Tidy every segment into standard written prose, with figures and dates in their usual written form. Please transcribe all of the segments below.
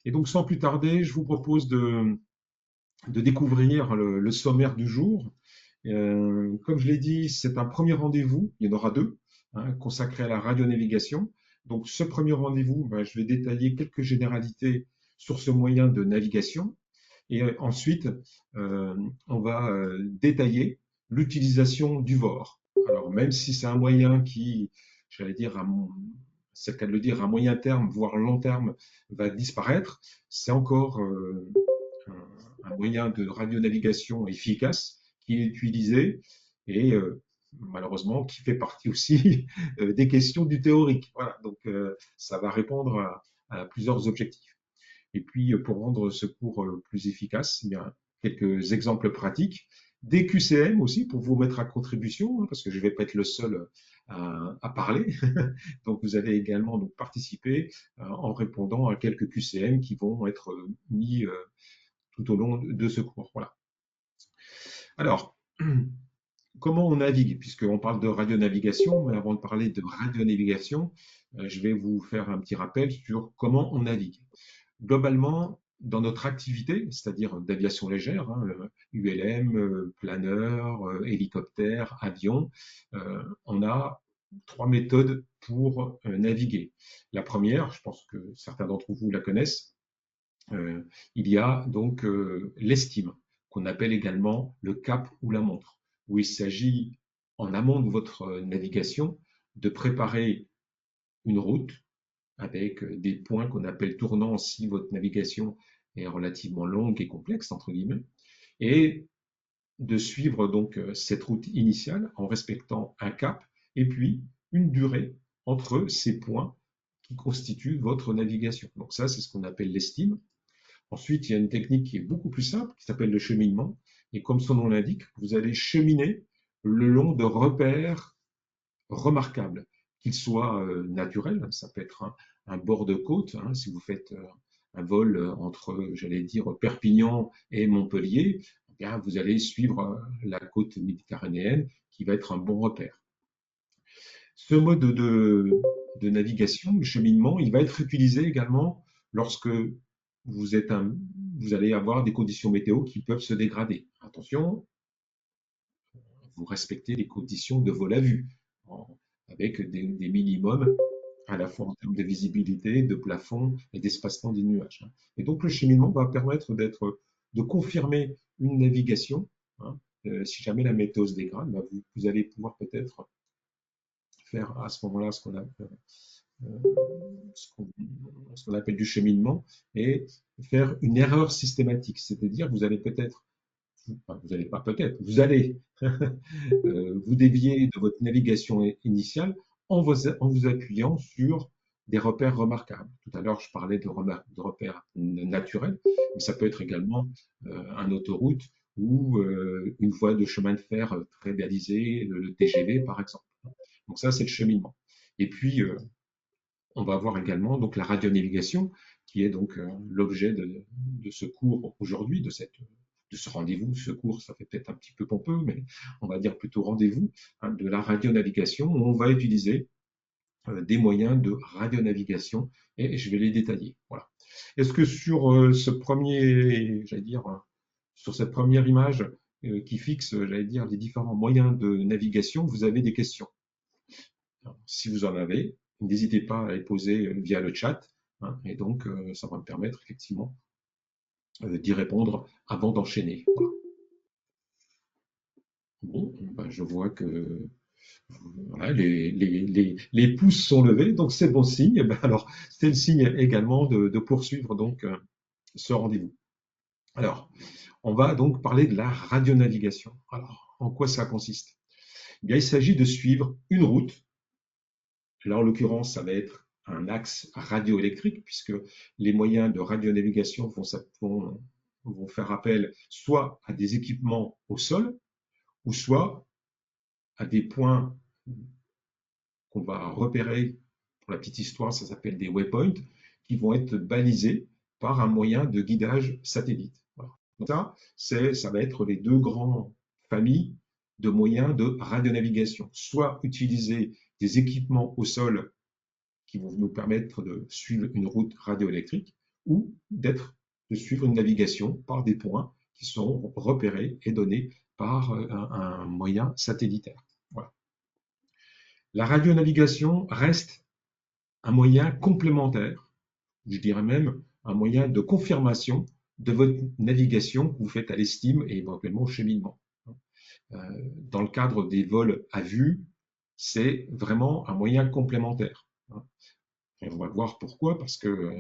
Et donc, sans plus tarder, je vous propose de découvrir le sommaire du jour. Comme je l'ai dit, c'est un premier rendez-vous, il y en aura deux, hein, consacré à la radionavigation. Donc, ce premier rendez-vous, ben, je vais détailler quelques généralités sur ce moyen de navigation. Et ensuite, euh, on va détailler l'utilisation du VOR. Alors, même si c'est un moyen qui, j'allais dire, c'est le cas de le dire, à moyen terme, voire long terme, va disparaître, c'est encore un moyen de radionavigation efficace qui est utilisé et malheureusement qui fait partie aussi des questions du théorique. Voilà, donc ça va répondre à plusieurs objectifs. Et puis, pour rendre ce cours plus efficace, eh bien, quelques exemples pratiques, des QCM aussi pour vous mettre à contribution, hein, parce que je ne vais pas être le seul à parler. Donc, vous allez également donc, participer en répondant à quelques QCM qui vont être mis tout au long de ce cours. Voilà. Alors, comment on navigue? Puisqu'on parle de radionavigation, mais avant de parler de radionavigation, je vais vous faire un petit rappel sur comment on navigue. Globalement, dans notre activité, c'est-à-dire d'aviation légère, hein, ULM, planeur, hélicoptère, avion, on a trois méthodes pour naviguer. La première, je pense que certains d'entre vous la connaissent, euh, il y a donc l'estime, qu'on appelle également le cap ou la montre, où il s'agit, en amont de votre navigation, de préparer une route avec des points qu'on appelle tournants si votre navigation est relativement longue et complexe, entre guillemets, et de suivre donc cette route initiale en respectant un cap et puis une durée entre ces points qui constituent votre navigation. Donc ça, c'est ce qu'on appelle l'estime. Ensuite, il y a une technique qui est beaucoup plus simple, qui s'appelle le cheminement. Et comme son nom l'indique, vous allez cheminer le long de repères remarquables, qu'ils soient naturels, ça peut être un bord de côte, hein, si vous faites un vol entre, j'allais dire, Perpignan et Montpellier, eh bien, vous allez suivre la côte méditerranéenne qui va être un bon repère. Ce mode de navigation, de cheminement, il va être utilisé également lorsque vous allez avoir des conditions météo qui peuvent se dégrader. Attention, vous respectez les conditions de vol à vue, avec des minimums à la fois en termes de visibilité, de plafond et d'espacement des nuages. Et donc le cheminement va permettre de confirmer une navigation. Hein. Si jamais la météo se dégrade, bah, vous allez pouvoir peut-être faire à ce moment-là ce qu'on appelle du cheminement et faire une erreur systématique. C'est-à-dire vous allez peut-être, enfin, vous allez pas peut-être, vous allez vous dévier de votre navigation initiale en vous appuyant sur des repères remarquables. Tout à l'heure, je parlais de repères naturels, mais ça peut être également un autoroute ou une voie de chemin de fer très balisée, le TGV par exemple. Donc ça, c'est le cheminement. Et puis, on va voir également donc la radionavigation, qui est donc l'objet de ce cours aujourd'hui, de ce rendez-vous. Ce cours, ça fait peut-être un petit peu pompeux, mais on va dire plutôt rendez-vous, hein, de la radionavigation, où on va utiliser des moyens de radionavigation et je vais les détailler. Voilà. Est-ce que sur ce premier, j'allais dire, sur cette première image qui fixe, j'allais dire, les différents moyens de navigation, vous avez des questions? Alors, si vous en avez, n'hésitez pas à les poser via le chat, hein, et donc ça va me permettre effectivement d'y répondre avant d'enchaîner. Voilà. Bon, ben, je vois que voilà, les pouces sont levés, donc c'est bon signe. Eh ben, alors, c'est le signe également de poursuivre donc ce rendez-vous. Alors, on va donc parler de la radionavigation. Alors, en quoi ça consiste? Eh bien, il s'agit de suivre une route. Là, en l'occurrence, ça va être un axe radioélectrique, puisque les moyens de radionavigation vont faire appel soit à des équipements au sol, ou soit à des points qu'on va repérer, pour la petite histoire, ça s'appelle des waypoints, qui vont être balisés par un moyen de guidage satellite. Voilà. Donc ça va être les deux grandes familles de moyens de radionavigation. Soit utiliser des équipements au sol qui vont nous permettre de suivre une route radioélectrique, ou de suivre une navigation par des points qui sont repérés et donnés par un moyen satellitaire. Voilà. La radionavigation reste un moyen complémentaire, je dirais même un moyen de confirmation de votre navigation que vous faites à l'estime et éventuellement au cheminement. Dans le cadre des vols à vue, c'est vraiment un moyen complémentaire. Et on va voir pourquoi, parce que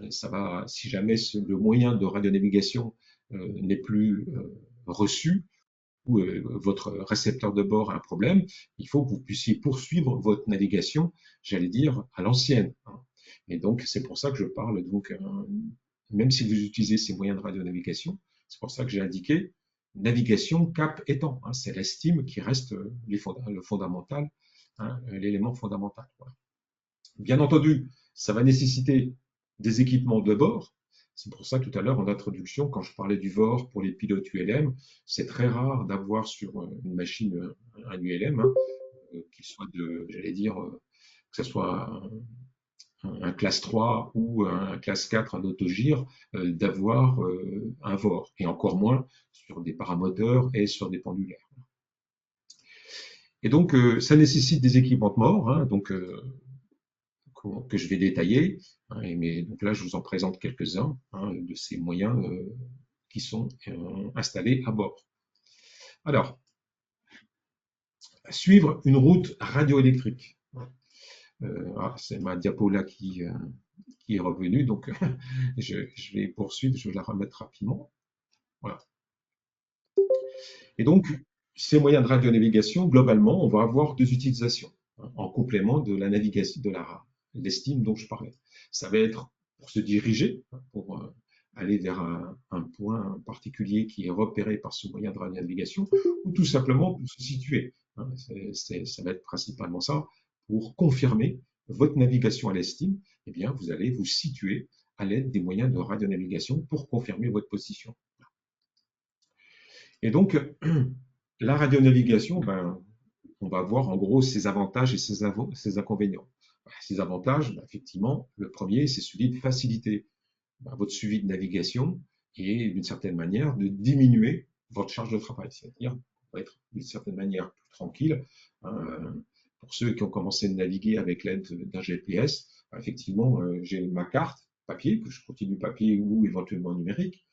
ça va, si jamais le moyen de radionavigation n'est plus reçu, ou votre récepteur de bord a un problème, il faut que vous puissiez poursuivre votre navigation, j'allais dire, à l'ancienne. Et donc, c'est pour ça que je parle, donc, même si vous utilisez ces moyens de radionavigation, c'est pour ça que j'ai indiqué navigation cap étant. C'est l'estime qui reste le fondamental, l'élément fondamental. Voilà. Bien entendu, ça va nécessiter des équipements de bord. C'est pour ça, tout à l'heure, en introduction, quand je parlais du VOR pour les pilotes ULM, c'est très rare d'avoir sur une machine un ULM, qu'il soit j'allais dire, que ce soit un classe 3 ou un classe 4, un autogire, d'avoir un VOR, et encore moins sur des paramoteurs et sur des pendulaires. Et donc, ça nécessite des équipements de bord, donc que je vais détailler. Mais donc là, je vous en présente quelques-uns de ces moyens qui sont installés à bord. Alors, suivre une route radioélectrique. C'est ma diapo là qui est revenue, donc je vais poursuivre, je vais la remettre rapidement. Voilà. Et donc, ces moyens de radionavigation, globalement, on va avoir deux utilisations en complément de la navigation, de l'estime dont je parlais. Ça va être pour se diriger, pour aller vers un point particulier qui est repéré par ce moyen de radionavigation, ou tout simplement pour se situer. Ça va être principalement ça. Pour confirmer votre navigation à l'estime, eh bien, vous allez vous situer à l'aide des moyens de radionavigation pour confirmer votre position. Et donc, la radionavigation, ben, on va voir en gros ses avantages et ses inconvénients. Ses avantages, ben, effectivement, le premier, c'est celui de faciliter votre suivi de navigation et d'une certaine manière de diminuer votre charge de travail, c'est-à-dire être d'une certaine manière plus tranquille. Pour ceux qui ont commencé à naviguer avec l'aide d'un GPS, effectivement, j'ai ma carte papier, que je continue papier ou éventuellement numérique,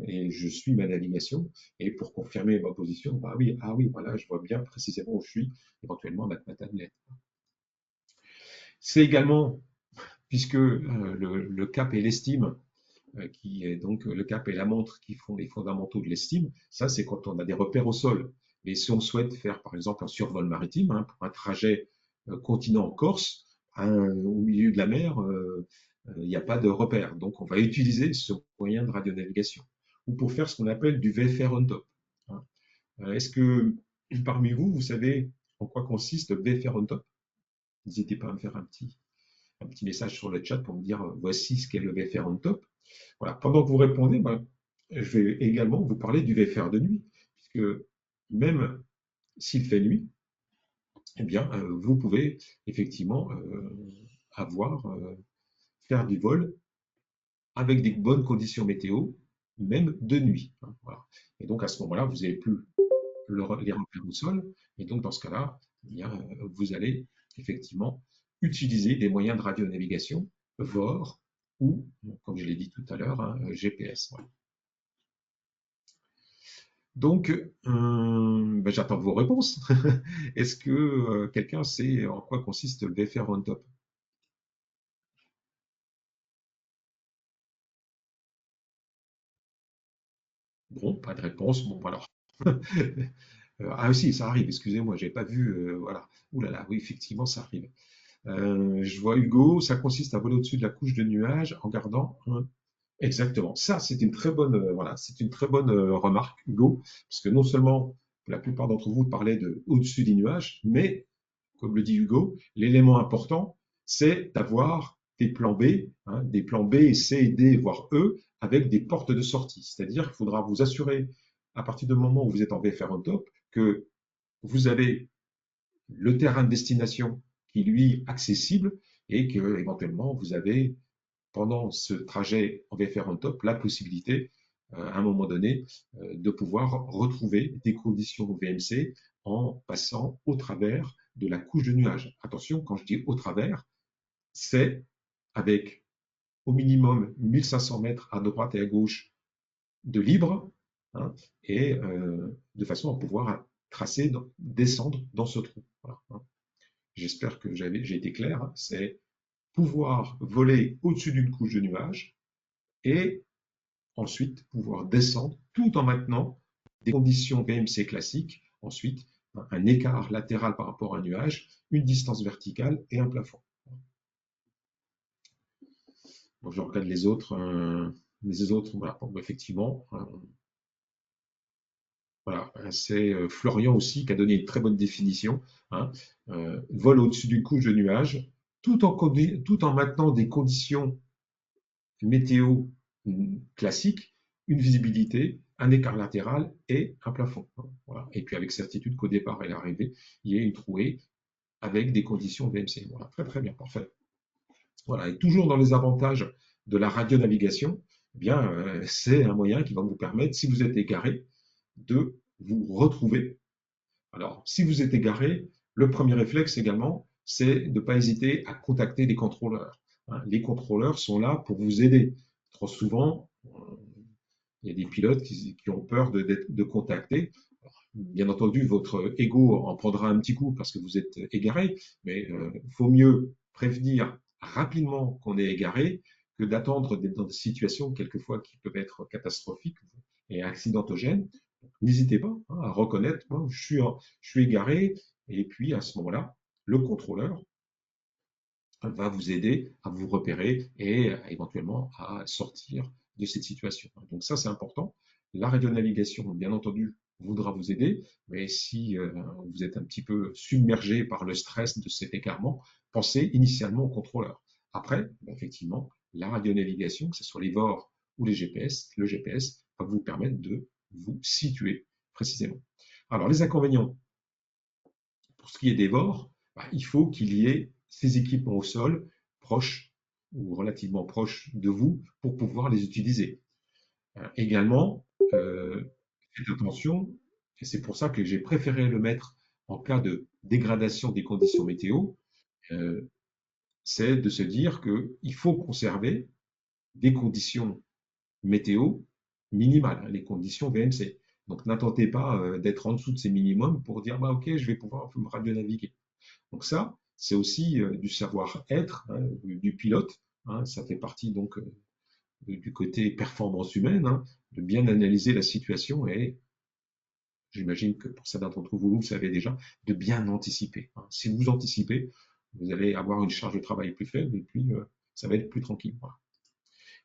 et je suis ma navigation. Et pour confirmer ma position, bah oui, ah oui, voilà, je vois bien précisément où je suis, éventuellement avec ma tablette. C'est également, puisque le cap et l'estime, qui est donc le cap et la montre qui font les fondamentaux de l'estime, ça c'est quand on a des repères au sol. Mais si on souhaite faire par exemple un survol maritime, pour un trajet continent-Corse, au milieu de la mer, il n'y a pas de repère. Donc on va utiliser ce moyen de radionavigation. Ou pour faire ce qu'on appelle du VFR on top. Est-ce que parmi vous, vous savez en quoi consiste le VFR on top? N'hésitez pas à me faire un petit message sur le chat pour me dire voici ce qu'est le VFR on top. Voilà. Pendant que vous répondez, ben, je vais également vous parler du VFR de nuit, puisque même s'il fait nuit, eh bien, vous pouvez effectivement faire du vol avec des bonnes conditions météo, même de nuit. Voilà. Et donc à ce moment-là, vous n'avez plus les repères au sol, et donc dans ce cas-là, eh bien, vous allez effectivement utiliser des moyens de radionavigation, VOR ou, comme je l'ai dit tout à l'heure, GPS. Voilà. Donc, ben, j'attends vos réponses. Est-ce que quelqu'un sait en quoi consiste le VFR on top? Bon, pas de réponse. Bon, alors. Ah aussi, ça arrive, excusez-moi, j'ai pas vu. Voilà. Ouh là là, oui, effectivement, ça arrive. Je vois Hugo, ça consiste à voler au-dessus de la couche de nuages en gardant un. Exactement. Ça, c'est une très bonne, voilà, c'est une très bonne remarque, Hugo, parce que non seulement la plupart d'entre vous parlaient de au-dessus des nuages, mais comme le dit Hugo, l'élément important, c'est d'avoir des plans B, des plans B, C, D, voire E, avec des portes de sortie. C'est-à-dire qu'il faudra vous assurer, à partir du moment où vous êtes en VFR on top, que vous avez le terrain de destination qui lui est accessible et que éventuellement vous avez pendant ce trajet en VFR on top, la possibilité, à un moment donné, de pouvoir retrouver des conditions VMC en passant au travers de la couche de nuages. Attention, quand je dis au travers, c'est avec au minimum 1500 mètres à droite et à gauche de libre, hein, et de façon à pouvoir tracer, descendre dans ce trou. Voilà, hein. J'espère que j'ai été clair. Hein. C'est pouvoir voler au-dessus d'une couche de nuages et ensuite pouvoir descendre tout en maintenant des conditions VMC classiques. Ensuite, un écart latéral par rapport à un nuage, une distance verticale et un plafond. Donc, je regarde les autres. Voilà, bon, effectivement, voilà, c'est Florian aussi qui a donné une très bonne définition. Hein, vol au-dessus d'une couche de nuages, tout en maintenant des conditions météo classiques, une visibilité, un écart latéral et un plafond. Hein, voilà. Et puis avec certitude qu'au départ et l'arrivée, il y ait une trouée avec des conditions VMC. Voilà, très très bien, parfait. Voilà, et toujours dans les avantages de la radionavigation, eh bien, c'est un moyen qui va vous permettre, si vous êtes égaré, de vous retrouver. Alors, si vous êtes égaré, le premier réflexe également, c'est de ne pas hésiter à contacter les contrôleurs. Hein, les contrôleurs sont là pour vous aider. Trop souvent, il y a des pilotes qui ont peur de contacter. Bien entendu, votre ego en prendra un petit coup parce que vous êtes égaré, mais il faut mieux prévenir rapidement qu'on est égaré que d'attendre dans des situations quelquefois qui peuvent être catastrophiques et accidentogènes. N'hésitez pas, hein, à reconnaître, moi, je suis égaré, et puis à ce moment-là, le contrôleur va vous aider à vous repérer et éventuellement à sortir de cette situation. Donc ça, c'est important. La radionavigation, bien entendu, voudra vous aider, mais si vous êtes un petit peu submergé par le stress de cet écartement, pensez initialement au contrôleur. Après, effectivement, la radionavigation, que ce soit les VOR ou les GPS, le GPS va vous permettre de vous situer précisément. Alors, les inconvénients, pour ce qui est des VOR, il faut qu'il y ait ces équipements au sol proches ou relativement proches de vous pour pouvoir les utiliser. Également, faites attention, et c'est pour ça que j'ai préféré le mettre en cas de dégradation des conditions météo, euh, c'est de se dire qu'il faut conserver des conditions météo minimales, hein, les conditions VMC. Donc n'attendez pas d'être en dessous de ces minimums pour dire bah, ok, je vais pouvoir me radionaviguer. Donc ça, c'est aussi du savoir-être, hein, du pilote. Hein, ça fait partie donc du côté performance humaine, hein, de bien analyser la situation et j'imagine que pour certains d'entre vous, vous le savez déjà, de bien anticiper. Hein. Si vous anticipez, vous allez avoir une charge de travail plus faible et puis ça va être plus tranquille. Voilà.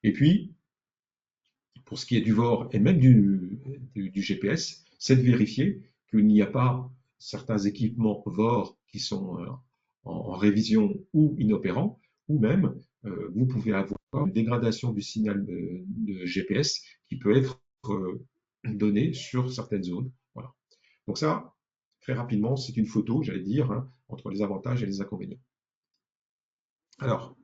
Et puis, pour ce qui est du VOR et même du GPS, c'est de vérifier qu'il n'y a pas certains équipements VOR qui sont en révision ou inopérants, ou même vous pouvez avoir une dégradation du signal de GPS qui peut être donné sur certaines zones. Voilà. Donc ça, très rapidement, c'est une photo, j'allais dire, hein, entre les avantages et les inconvénients. Alors,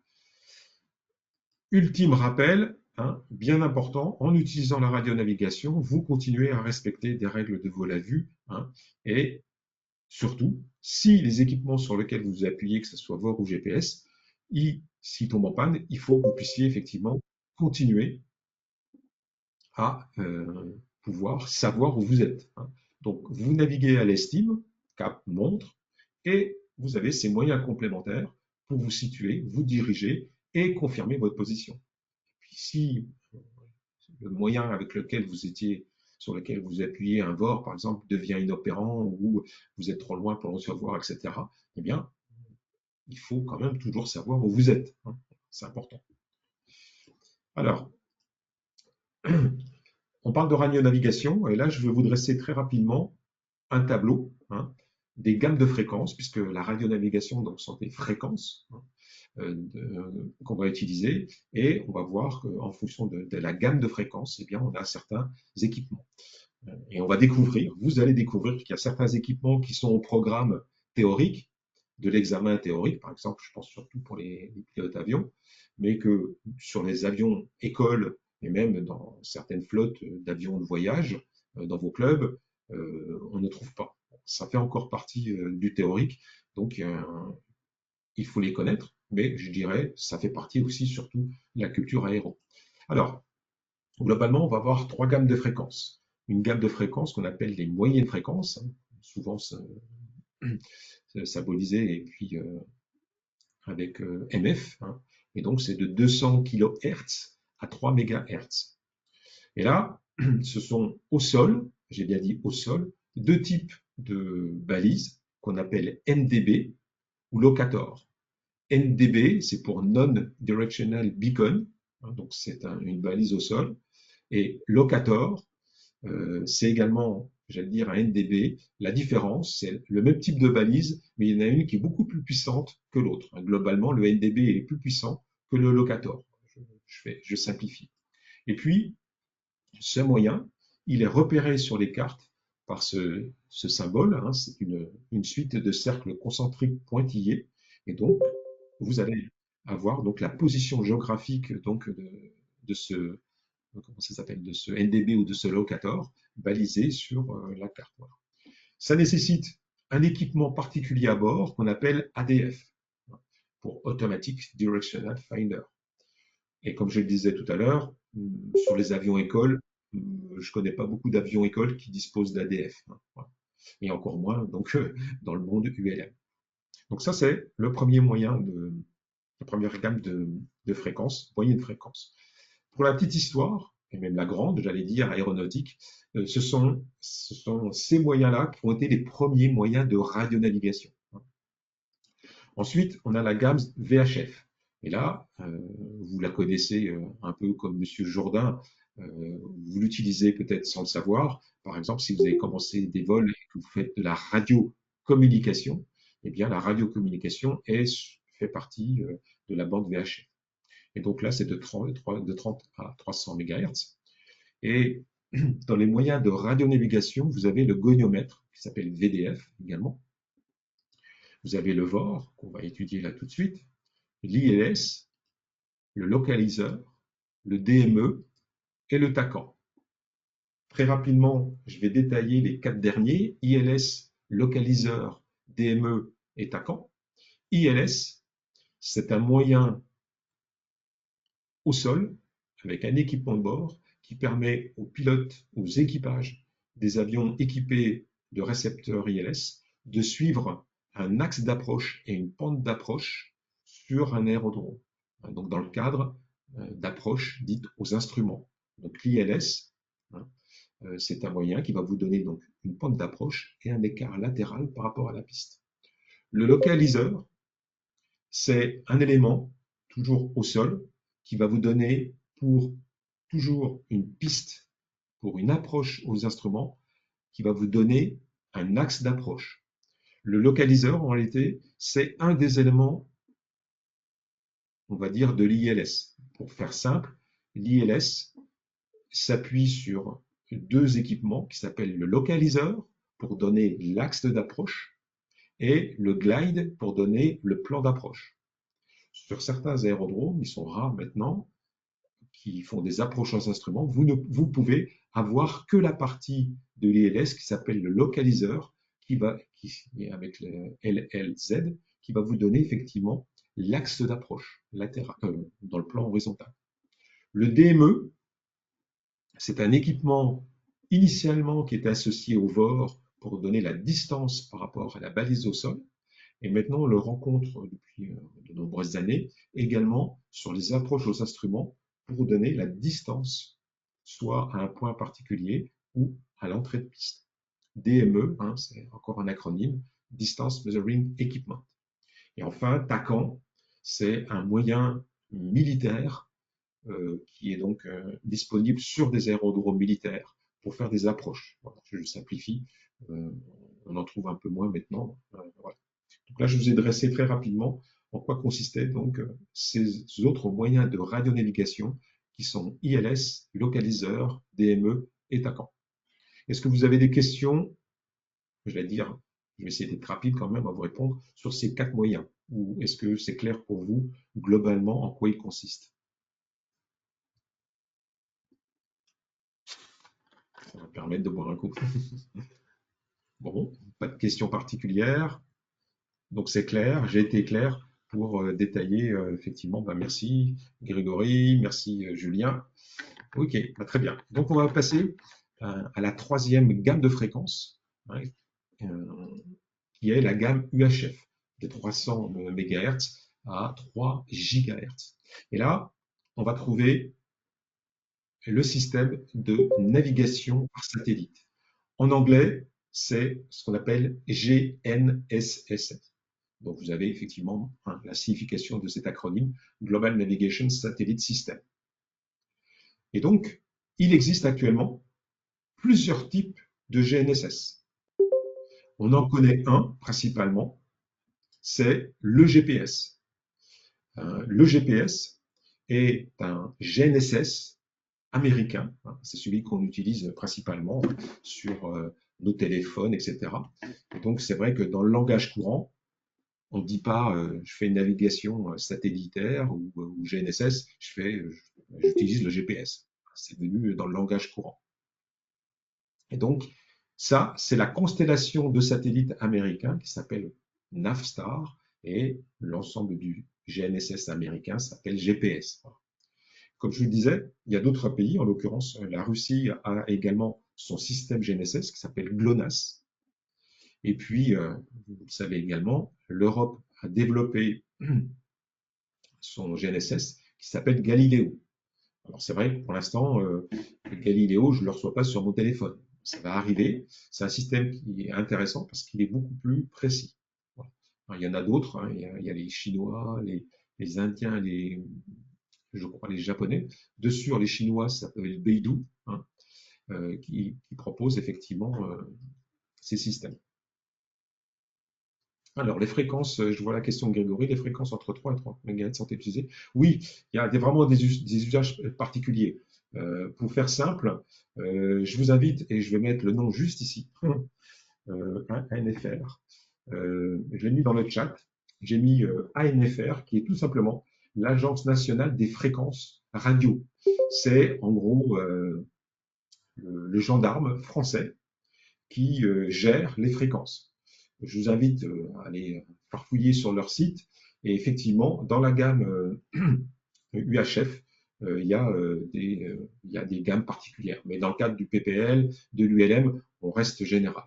ultime rappel, hein, bien important, en utilisant la radionavigation, vous continuez à respecter des règles de vol à vue, hein, et surtout, si les équipements sur lesquels vous vous appuyez, que ce soit VOR ou GPS, s'ils tombent en panne, il faut que vous puissiez effectivement continuer à pouvoir savoir où vous êtes. Hein. Donc, vous naviguez à l'estime, cap, montre, et vous avez ces moyens complémentaires pour vous situer, vous diriger et confirmer votre position. Puis si le moyen avec lequel vous étiez, sur lequel vous appuyez un VOR, par exemple, devient inopérant ou vous êtes trop loin pour le recevoir, etc., eh bien, il faut quand même toujours savoir où vous êtes. Hein. C'est important. Alors, on parle de radionavigation, et là, je vais vous dresser très rapidement un tableau, hein, des gammes de fréquences, puisque la radionavigation donc, sont des fréquences, hein, qu'on va utiliser, et on va voir qu'en fonction de la gamme de fréquences, eh bien, on a certains équipements. Et on va découvrir, vous allez découvrir qu'il y a certains équipements qui sont au programme théorique, de l'examen théorique, par exemple, je pense surtout pour les pilotes avions, mais que sur les avions écoles et même dans certaines flottes d'avions de voyage dans vos clubs, on ne trouve pas. Ça fait encore partie du théorique, donc il faut les connaître, mais je dirais ça fait partie aussi surtout de la culture aéro. Alors, globalement, on va avoir trois gammes de fréquences. Une gamme de fréquences qu'on appelle les moyennes fréquences, hein, souvent symbolisées et puis avec MF, hein, et donc c'est de 200 kHz à 3 MHz. Et là, ce sont au sol, j'ai bien dit au sol, deux types de balises qu'on appelle NDB ou locator. NDB, c'est pour Non-Directional Beacon, hein, donc c'est une balise au sol, et locator, c'est également, j'allais dire, un NDB. La différence, c'est le même type de balise, mais il y en a une qui est beaucoup plus puissante que l'autre. Globalement, le NDB est plus puissant que le locator. Je simplifie. Et puis, ce moyen, il est repéré sur les cartes par ce symbole, hein, c'est une suite de cercles concentriques pointillés, et donc vous allez avoir donc la position géographique donc de ce comment ça s'appelle de ce NDB ou de ce locator balisé sur la carte. Voilà. Ça nécessite un équipement particulier à bord qu'on appelle ADF pour Automatic Directional Finder. Et comme je le disais tout à l'heure, sur les avions écoles, je ne connais pas beaucoup d'avions écoles qui disposent d'ADF. Voilà. Et encore moins donc, dans le monde ULM. Donc ça, c'est le premier moyen la première gamme de fréquences, moyenne fréquence. Pour la petite histoire, et même la grande, j'allais dire aéronautique, ce sont ces moyens-là qui ont été les premiers moyens de radionavigation. Ensuite, on a la gamme VHF. Et là, vous la connaissez un peu comme Monsieur Jourdain, vous l'utilisez peut-être sans le savoir. Par exemple, si vous avez commencé des vols et que vous faites de la radiocommunication, eh bien la radiocommunication fait partie de la bande VHF. Et donc là, c'est de 30 à 300 MHz. Et dans les moyens de radionavigation, vous avez le goniomètre, qui s'appelle VDF également. Vous avez le VOR, qu'on va étudier là tout de suite, l'ILS, le localiseur, le DME et le TACAN. Très rapidement, je vais détailler les quatre derniers, ILS, localiseur, DME et TACAN. ILS, c'est un moyen au sol, avec un équipement de bord, qui permet aux pilotes, aux équipages des avions équipés de récepteurs ILS de suivre un axe d'approche et une pente d'approche sur un aérodrome. Donc dans le cadre d'approche dite aux instruments. Donc l'ILS, c'est un moyen qui va vous donner donc une pente d'approche et un écart latéral par rapport à la piste. Le localiseur, c'est un élément toujours au sol qui va vous donner pour toujours une piste pour une approche aux instruments qui va vous donner un axe d'approche. Le localiseur, en réalité, c'est un des éléments, on va dire, de l'ILS. Pour faire simple, l'ILS s'appuie sur deux équipements qui s'appellent le localiseur pour donner l'axe d'approche et le glide pour donner le plan d'approche. Sur certains aérodromes, ils sont rares maintenant, qui font des approches aux instruments, vous pouvez avoir que la partie de l'ILS qui s'appelle le localiseur, qui est avec le LLZ, qui va vous donner effectivement l'axe d'approche dans le plan horizontal. Le DME, c'est un équipement initialement qui était associé au VOR pour donner la distance par rapport à la balise au sol. Et maintenant, on le rencontre depuis de nombreuses années également sur les approches aux instruments pour donner la distance, soit à un point particulier ou à l'entrée de piste. DME, hein, c'est encore un acronyme, Distance Measuring Equipment. Et enfin, TACAN, c'est un moyen militaire qui est donc disponible sur des aérodromes militaires pour faire des approches. Voilà, je simplifie, on en trouve un peu moins maintenant. Voilà. Donc là, je vous ai dressé très rapidement en quoi consistaient donc ces autres moyens de radionavigation qui sont ILS, localiseur, DME et TACAN. Est-ce que vous avez des questions? Je vais dire, Je vais essayer d'être rapide quand même à vous répondre sur ces 4 moyens. Ou est-ce que c'est clair pour vous globalement en quoi ils consistent? Ça va me permettre de boire un coup. Bon, pas de questions particulières. Donc c'est clair, j'ai été clair pour détailler effectivement. Bah, merci Grégory, merci Julien. Ok, bah, très bien. Donc on va passer à la troisième gamme de fréquences, hein, euh, qui est la gamme UHF, de 300 MHz à 3 GHz. Et là, on va trouver le système de navigation par satellite. En anglais, c'est ce qu'on appelle GNSS. Donc vous avez effectivement la signification de cet acronyme, Global Navigation Satellite System. Et donc, il existe actuellement plusieurs types de GNSS. On en connaît un principalement, c'est le GPS. Le GPS est un GNSS américain, hein, c'est celui qu'on utilise principalement sur nos téléphones, etc. Et donc c'est vrai que dans le langage courant, on ne dit pas je fais une navigation satellitaire ou GNSS, j'utilise le GPS. C'est devenu dans le langage courant. Et donc, ça, c'est la constellation de satellites américains qui s'appelle Navstar et l'ensemble du GNSS américain s'appelle GPS. Comme je vous le disais, il y a d'autres pays, en l'occurrence la Russie a également son système GNSS qui s'appelle GLONASS. Et puis, vous le savez également, l'Europe a développé son GNSS qui s'appelle Galileo. Alors c'est vrai que pour l'instant, Galileo, je ne le reçois pas sur mon téléphone. Ça va arriver. C'est un système qui est intéressant parce qu'il est beaucoup plus précis. Voilà. Alors, il y en a d'autres. Hein. Il y a les Chinois, les Indiens, je crois les Japonais. Dessus, les Chinois, ça s'appelle Beidou, hein, qui propose effectivement ces systèmes. Alors, les fréquences, je vois la question de Grégory, les fréquences entre 3 et 30 MHz sont utilisées. Oui, il y a vraiment des usages particuliers. Pour faire simple, je vous invite, et je vais mettre le nom juste ici, ANFR. Je l'ai mis dans le chat. J'ai mis ANFR, qui est tout simplement l'Agence nationale des fréquences radio. C'est en gros le gendarme français qui gère les fréquences. Je vous invite à aller farfouiller sur leur site. Et effectivement, dans la gamme UHF, il y a des gammes particulières. Mais dans le cadre du PPL, de l'ULM, on reste général.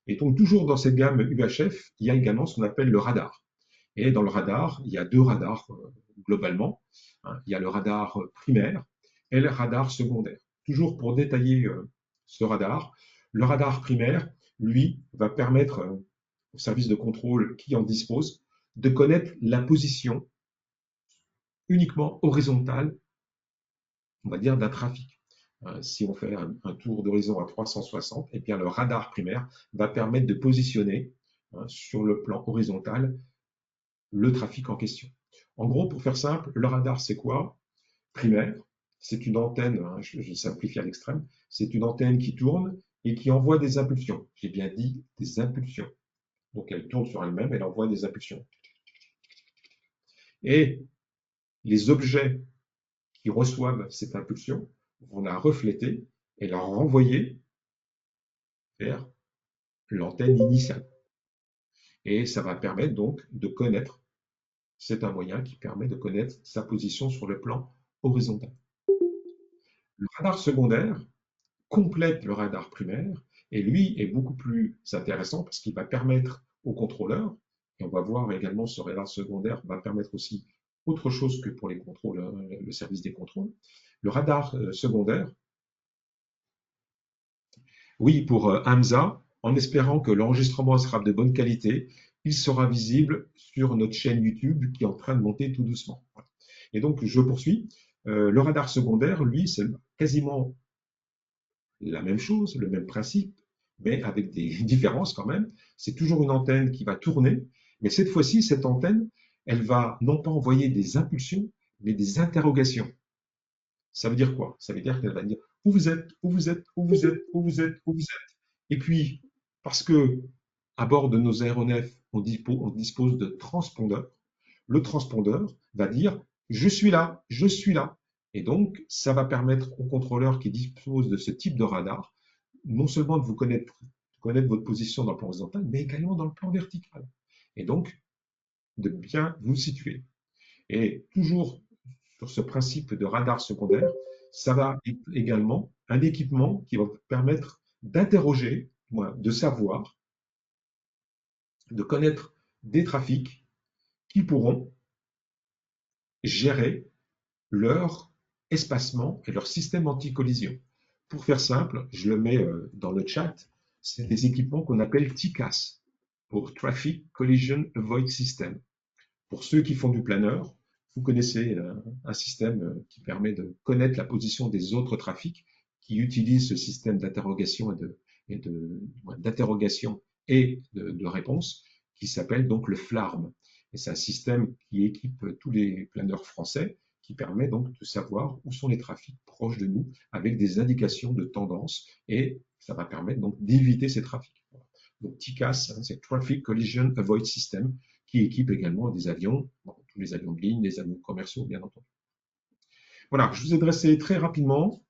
Et donc, toujours dans cette gamme UHF, il y a également ce qu'on appelle le radar. Et dans le radar, il y a deux radars globalement. Hein. Il y a le radar primaire et le radar secondaire. Toujours pour détailler ce radar, le radar primaire, lui, va permettre au service de contrôle qui en dispose de connaître la position uniquement horizontale, on va dire, d'un trafic. Si on fait un tour d'horizon à 360, et bien le radar primaire va permettre de positionner sur le plan horizontal le trafic en question. En gros, pour faire simple, le radar, c'est quoi? Primaire, c'est une antenne, hein, je simplifie à l'extrême, c'est une antenne qui tourne et qui envoie des impulsions. J'ai bien dit des impulsions. Donc elle tourne sur elle-même, elle envoie des impulsions. Et les objets qui reçoivent cette impulsion vont la refléter et la renvoyer vers l'antenne initiale. Et ça va permettre donc de connaître, c'est un moyen qui permet de connaître sa position sur le plan horizontal. Le radar secondaire complète le radar primaire et lui est beaucoup plus intéressant parce qu'il va permettre aux contrôleurs, et on va voir également ce radar secondaire va permettre aussi autre chose que pour les contrôleurs, le service des contrôles. Le radar secondaire, oui, pour Hamza, en espérant que l'enregistrement sera de bonne qualité, il sera visible sur notre chaîne YouTube qui est en train de monter tout doucement. Et donc, je poursuis. Le radar secondaire, lui, c'est quasiment la même chose, le même principe, mais avec des différences quand même. C'est toujours une antenne qui va tourner, mais cette fois-ci, cette antenne, elle va non pas envoyer des impulsions, mais des interrogations. Ça veut dire quoi? Ça veut dire qu'elle va dire où vous êtes, où vous êtes, où vous êtes, où vous êtes, où vous êtes. Et puis, parce que à bord de nos aéronefs, on dispose de transpondeurs. Le transpondeur va dire je suis là, je suis là. Et donc, ça va permettre aux contrôleurs qui disposent de ce type de radar, non seulement de vous connaître votre position dans le plan horizontal, mais également dans le plan vertical. Et donc, de bien vous situer. Et toujours sur ce principe de radar secondaire, ça va être également un équipement qui va vous permettre d'interroger, de savoir, de connaître des trafics qui pourront gérer leur espacement et leur système anti-collision. Pour faire simple, je le mets dans le chat, c'est des équipements qu'on appelle TCAS, pour Traffic Collision Avoid System. Pour ceux qui font du planeur, vous connaissez un système qui permet de connaître la position des autres trafics qui utilisent ce système d'interrogation d'interrogation et de réponse qui s'appelle donc le FLARM. Et c'est un système qui équipe tous les planeurs français qui permet donc de savoir où sont les trafics proches de nous avec des indications de tendance et ça va permettre donc d'éviter ces trafics. Donc TCAS, c'est Traffic Collision Avoid System, qui équipe également des avions, tous les avions de ligne, les avions commerciaux, bien entendu. Voilà, je vous ai dressé très rapidement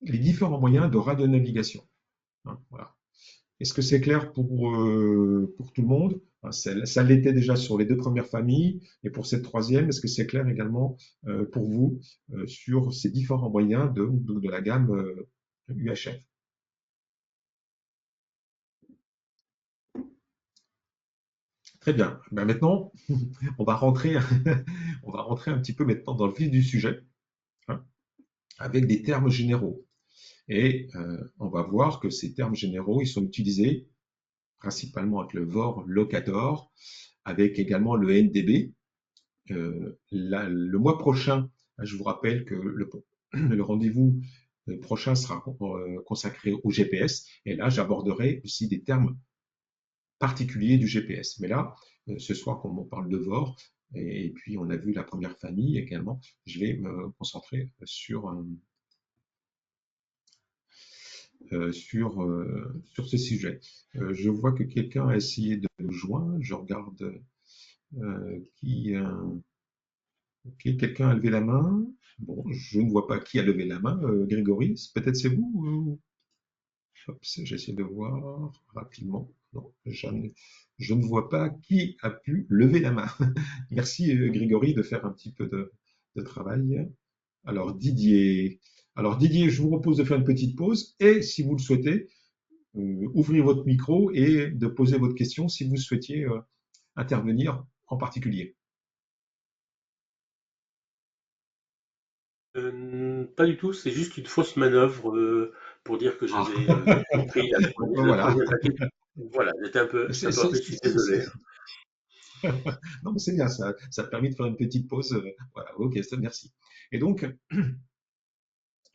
les différents moyens de radionavigation. Voilà. Est-ce que c'est clair pour tout le monde? Ça l'était déjà sur les deux premières familles, et pour cette troisième, est-ce que c'est clair également pour vous sur ces différents moyens de la gamme UHF? Très bien. Ben maintenant, on va rentrer, on va rentrer un petit peu maintenant dans le vif du sujet, hein, avec des termes généraux. Et on va voir que ces termes généraux, ils sont utilisés principalement avec le VOR locator, avec également le NDB. Le mois prochain, je vous rappelle que le rendez-vous prochain sera consacré au GPS. Et là, j'aborderai aussi des termes particulier du GPS. Mais là, ce soir, comme on parle de VOR, et puis on a vu la première famille également, je vais me concentrer sur ce sujet. Je vois que quelqu'un a essayé de nous joindre. Je regarde qui. Ok, quelqu'un a levé la main. Bon, je ne vois pas qui a levé la main. Grégory, peut-être c'est vous? Hop, j'essaie de voir rapidement. Non, je ne vois pas qui a pu lever la main. Merci Grégory de faire un petit peu de travail. Alors Didier, je vous propose de faire une petite pause et si vous le souhaitez, ouvrir votre micro et de poser votre question si vous souhaitiez intervenir en particulier. Pas du tout, c'est juste une fausse manœuvre pour dire que Ah, j'avais compris ben la voilà. troisième paquet. Voilà, j'étais un peu rapide, je suis désolé. Non, mais c'est bien, ça permet de faire une petite pause. Voilà, ok, merci. Et donc,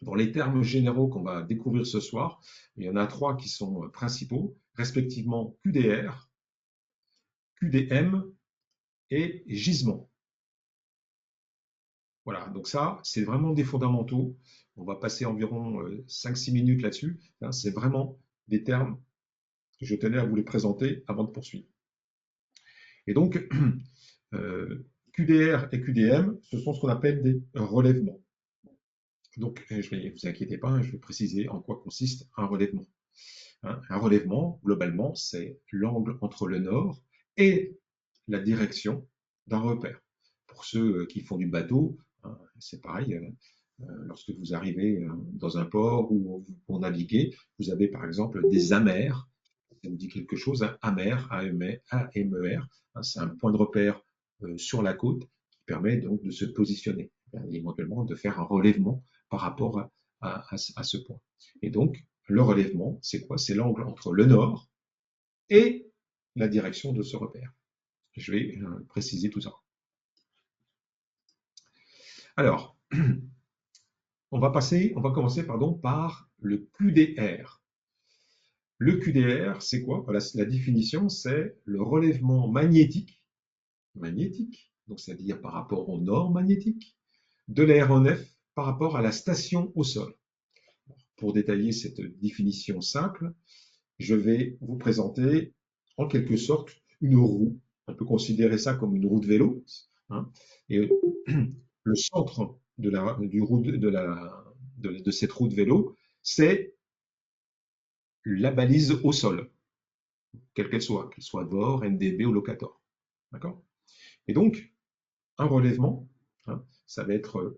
dans les termes généraux qu'on va découvrir ce soir, il y en a trois qui sont principaux, respectivement QDR, QDM et gisement. Voilà, donc ça, c'est vraiment des fondamentaux. On va passer environ 5-6 minutes là-dessus. Hein, c'est vraiment des termes que je tenais à vous les présenter avant de poursuivre. Et donc, QDR et QDM, ce sont ce qu'on appelle des relèvements. Donc, ne vous inquiétez pas, je vais préciser en quoi consiste un relèvement. Hein, un relèvement, globalement, c'est l'angle entre le nord et la direction d'un repère. Pour ceux qui font du bateau, hein, c'est pareil. Lorsque vous arrivez dans un port où vous naviguez, vous avez par exemple des amers. Ça vous dit quelque chose, hein, amer, A-M-E-R. Hein, c'est un point de repère sur la côte qui permet donc de se positionner, et éventuellement de faire un relèvement par rapport à ce point. Et donc, le relèvement, c'est quoi? C'est l'angle entre le nord et la direction de ce repère. Je vais préciser tout ça. Alors, on va commencer par le QDR. Le QDR, c'est quoi? Voilà, la définition, c'est le relèvement magnétique, donc c'est-à-dire par rapport au nord magnétique, de l'aéronef par rapport à la station au sol. Pour détailler cette définition simple, je vais vous présenter en quelque sorte une roue. On peut considérer ça comme une roue de vélo, hein. Et le centre de, la, du roue de cette roue de vélo, c'est la balise au sol, quelle qu'elle soit VOR, NDB ou Locator. D'accord? Et donc, un relèvement, hein, ça va être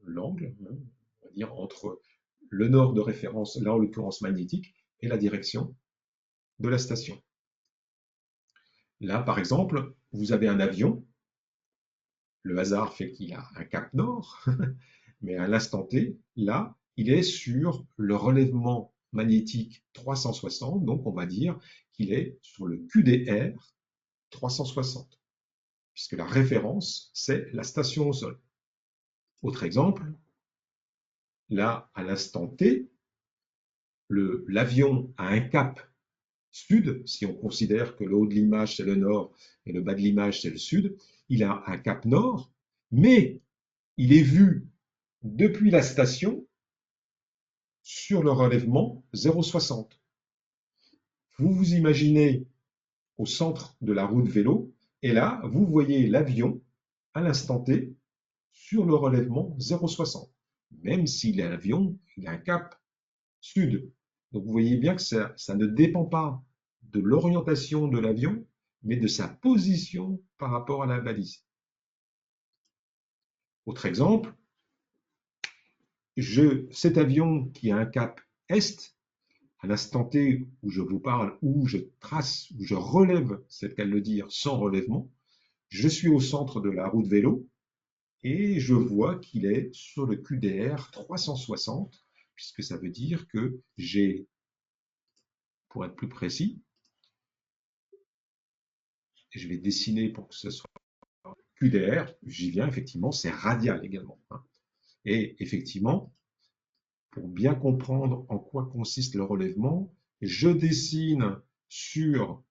l'angle, hein, on va dire, entre le nord de référence, là en l'occurrence magnétique, et la direction de la station. Là, par exemple, vous avez un avion, le hasard fait qu'il a un cap nord, mais à l'instant T, là, il est sur le relèvement magnétique 360, donc on va dire qu'il est sur le QDR 360, puisque la référence, c'est la station au sol. Autre exemple, là, à l'instant T, l'avion a un cap sud, si on considère que le haut de l'image c'est le nord et le bas de l'image c'est le sud, il a un cap nord, mais il est vu depuis la station sur le relèvement 0,60. Vous vous imaginez au centre de la roue de vélo, et là, vous voyez l'avion à l'instant T sur le relèvement 0,60. Même si l'avion il a un cap sud. Donc vous voyez bien que ça ne dépend pas de l'orientation de l'avion, mais de sa position par rapport à la balise. Autre exemple, cet avion qui a un cap est, à l'instant T où je vous parle, où je trace, où je relève, c'est le cas de le dire, sans relèvement, je suis au centre de la roue de vélo et je vois qu'il est sur le QDR 360, puisque ça veut dire que j'ai, pour être plus précis, je vais dessiner pour que ce soit QDR, j'y viens effectivement, c'est radial également, hein. Et effectivement, pour bien comprendre en quoi consiste le relèvement, je dessine sur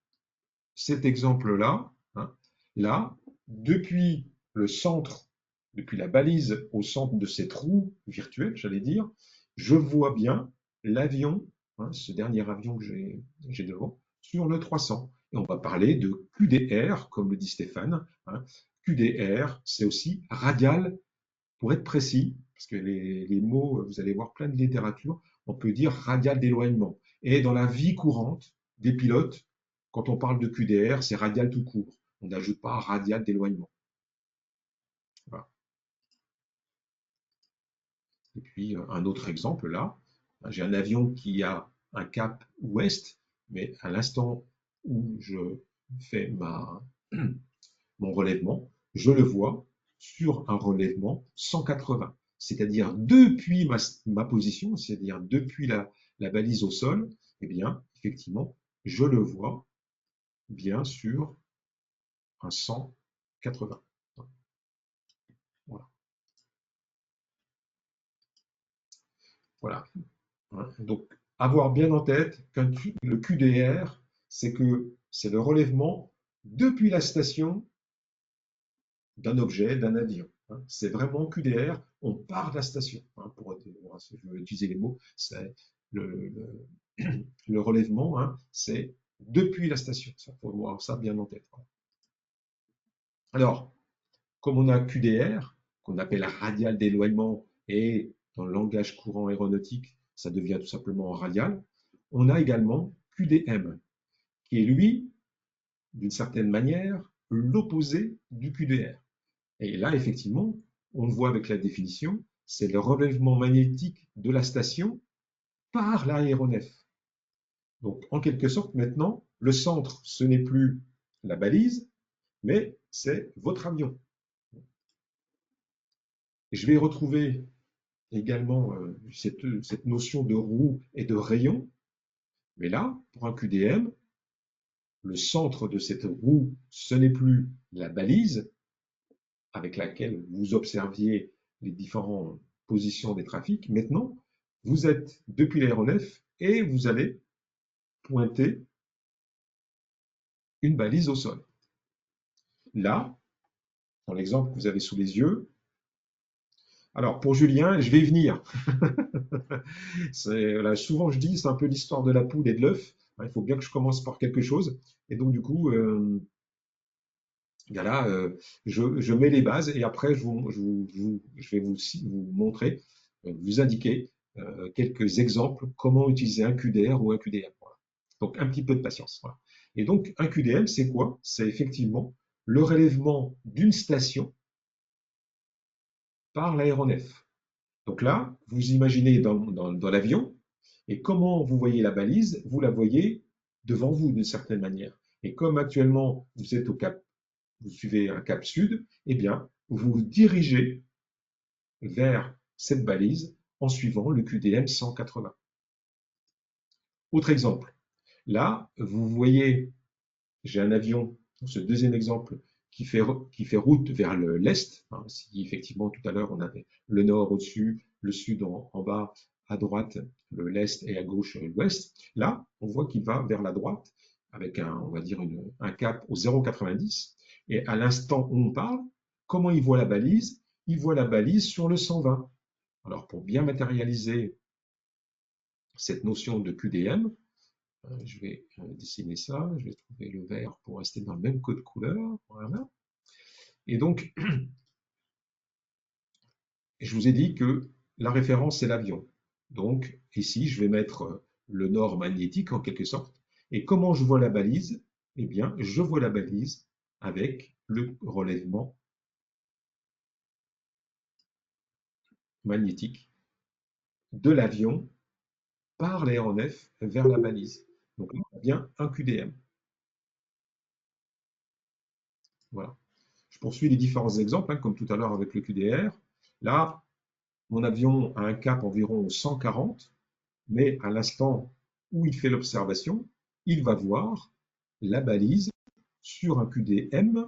cet exemple-là, hein, là, depuis le centre, depuis la balise au centre de cette roue virtuelle, j'allais dire, je vois bien l'avion, hein, ce dernier avion que j'ai devant, sur le 300. Et on va parler de QDR, comme le dit Stéphane, hein. QDR, c'est aussi radial, pour être précis, parce que les mots, vous allez voir plein de littérature, on peut dire radial d'éloignement. Et dans la vie courante des pilotes, quand on parle de QDR, c'est radial tout court. On n'ajoute pas radial d'éloignement. Voilà. Et puis, un autre exemple là, j'ai un avion qui a un cap ouest, mais à l'instant où je fais mon relèvement, je le vois sur un relèvement 180, c'est-à-dire depuis ma position, c'est-à-dire depuis la balise au sol, eh bien, effectivement, je le vois bien sur un 180. Voilà. Voilà. Donc, avoir bien en tête que le QDR, c'est que c'est le relèvement depuis la station d'un objet, d'un avion, hein. C'est vraiment QDR, on part de la station, hein, si je veux utiliser les mots, c'est le, le relèvement, hein, c'est depuis la station. Il faut avoir ça bien en tête. Alors, comme on a QDR, qu'on appelle radial d'éloignement, et dans le langage courant aéronautique, ça devient tout simplement radial, on a également QDM, qui est lui, d'une certaine manière, l'opposé du QDR. Et là, effectivement, on le voit avec la définition, c'est le relèvement magnétique de la station par l'aéronef. Donc, en quelque sorte, maintenant, le centre, ce n'est plus la balise, mais c'est votre avion. Et je vais retrouver également cette notion de roue et de rayon, mais là, pour un QDM, le centre de cette roue, ce n'est plus la balise avec laquelle vous observiez les différentes positions des trafics. Maintenant, vous êtes depuis l'aéronef et vous allez pointer une balise au sol. Là, dans l'exemple que vous avez sous les yeux, Alors, pour Julien, je vais y venir. Voilà, souvent, je dis, c'est un peu l'histoire de la poule et de l'œuf. Il faut bien que je commence par quelque chose. Et donc, du coup, bien là, je mets les bases et après, je vais vous montrer, vous indiquer quelques exemples, comment utiliser un QDR ou un QDM. Voilà. Donc, un petit peu de patience. Voilà. Et donc, un QDM, c'est quoi? C'est effectivement le relèvement d'une station par l'aéronef. Donc là, vous imaginez dans l'avion, et comment vous voyez la balise? Vous la voyez devant vous d'une certaine manière. Et comme actuellement vous êtes au cap, vous suivez un cap sud, eh bien, vous vous dirigez vers cette balise en suivant le QDM 180. Autre exemple. Là, vous voyez, j'ai un avion, ce deuxième exemple, qui fait route vers l'est. Hein, si effectivement tout à l'heure on avait le nord au-dessus, le sud en bas, à droite l'est et à gauche l'ouest. Là, on voit qu'il va vers la droite avec on va dire un cap au 0,90. Et à l'instant où on parle, comment il voit la balise? Il voit la balise sur le 120. Alors pour bien matérialiser cette notion de QDM, je vais dessiner ça, je vais trouver le vert pour rester dans le même code couleur. Voilà. Et donc, je vous ai dit que la référence, c'est l'avion. Donc, ici, je vais mettre le nord magnétique en quelque sorte. Et comment je vois la balise? Eh bien, je vois la balise avec le relèvement magnétique de l'avion par l'aéronef vers la balise. Donc, on a bien un QDM. Voilà. Je poursuis les différents exemples, hein, comme tout à l'heure avec le QDR. Là, mon avion a un cap environ 140, mais à l'instant où il fait l'observation, il va voir la balise sur un QDM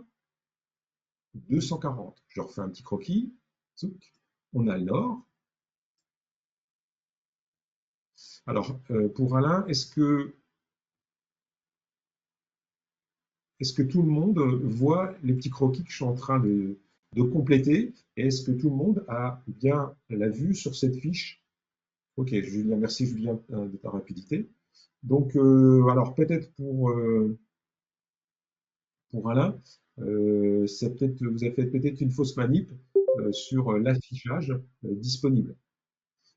240. Je refais un petit croquis. On a le nord. Alors, pour Alain, est-ce que tout le monde voit les petits croquis que je suis en train de compléter? Et est-ce que tout le monde a bien la vue sur cette fiche? Ok, Julien, merci Julien de ta rapidité. Donc, alors peut-être pour Alain, vous avez fait peut-être une fausse manip sur l'affichage disponible.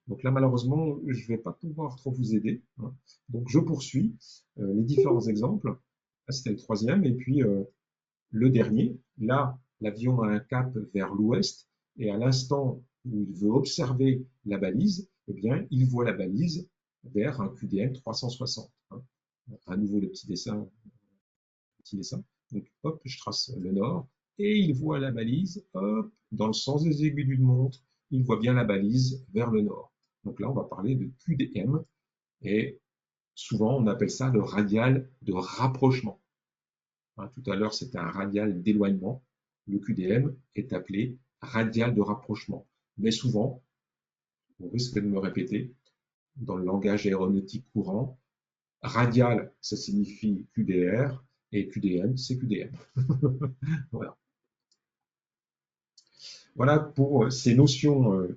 Donc là, malheureusement, je ne vais pas pouvoir trop vous aider, hein. Donc, je poursuis les différents exemples. Là, c'était le troisième. Et puis, le dernier, là, l'avion a un cap vers l'ouest. Et à l'instant où il veut observer la balise, eh bien, il voit la balise vers un QDM 360, hein. À nouveau, le petit dessin, Donc, hop, je trace le nord et il voit la balise, hop, dans le sens des aiguilles d'une montre, il voit bien la balise vers le nord. Donc là, on va parler de QDM et souvent on appelle ça le radial de rapprochement. Hein, tout à l'heure, c'était un radial d'éloignement. Le QDM est appelé radial de rapprochement. Mais souvent, on risque de me répéter, dans le langage aéronautique courant, radial, ça signifie QDR et QDM, c'est QDM. Voilà. Voilà pour ces notions,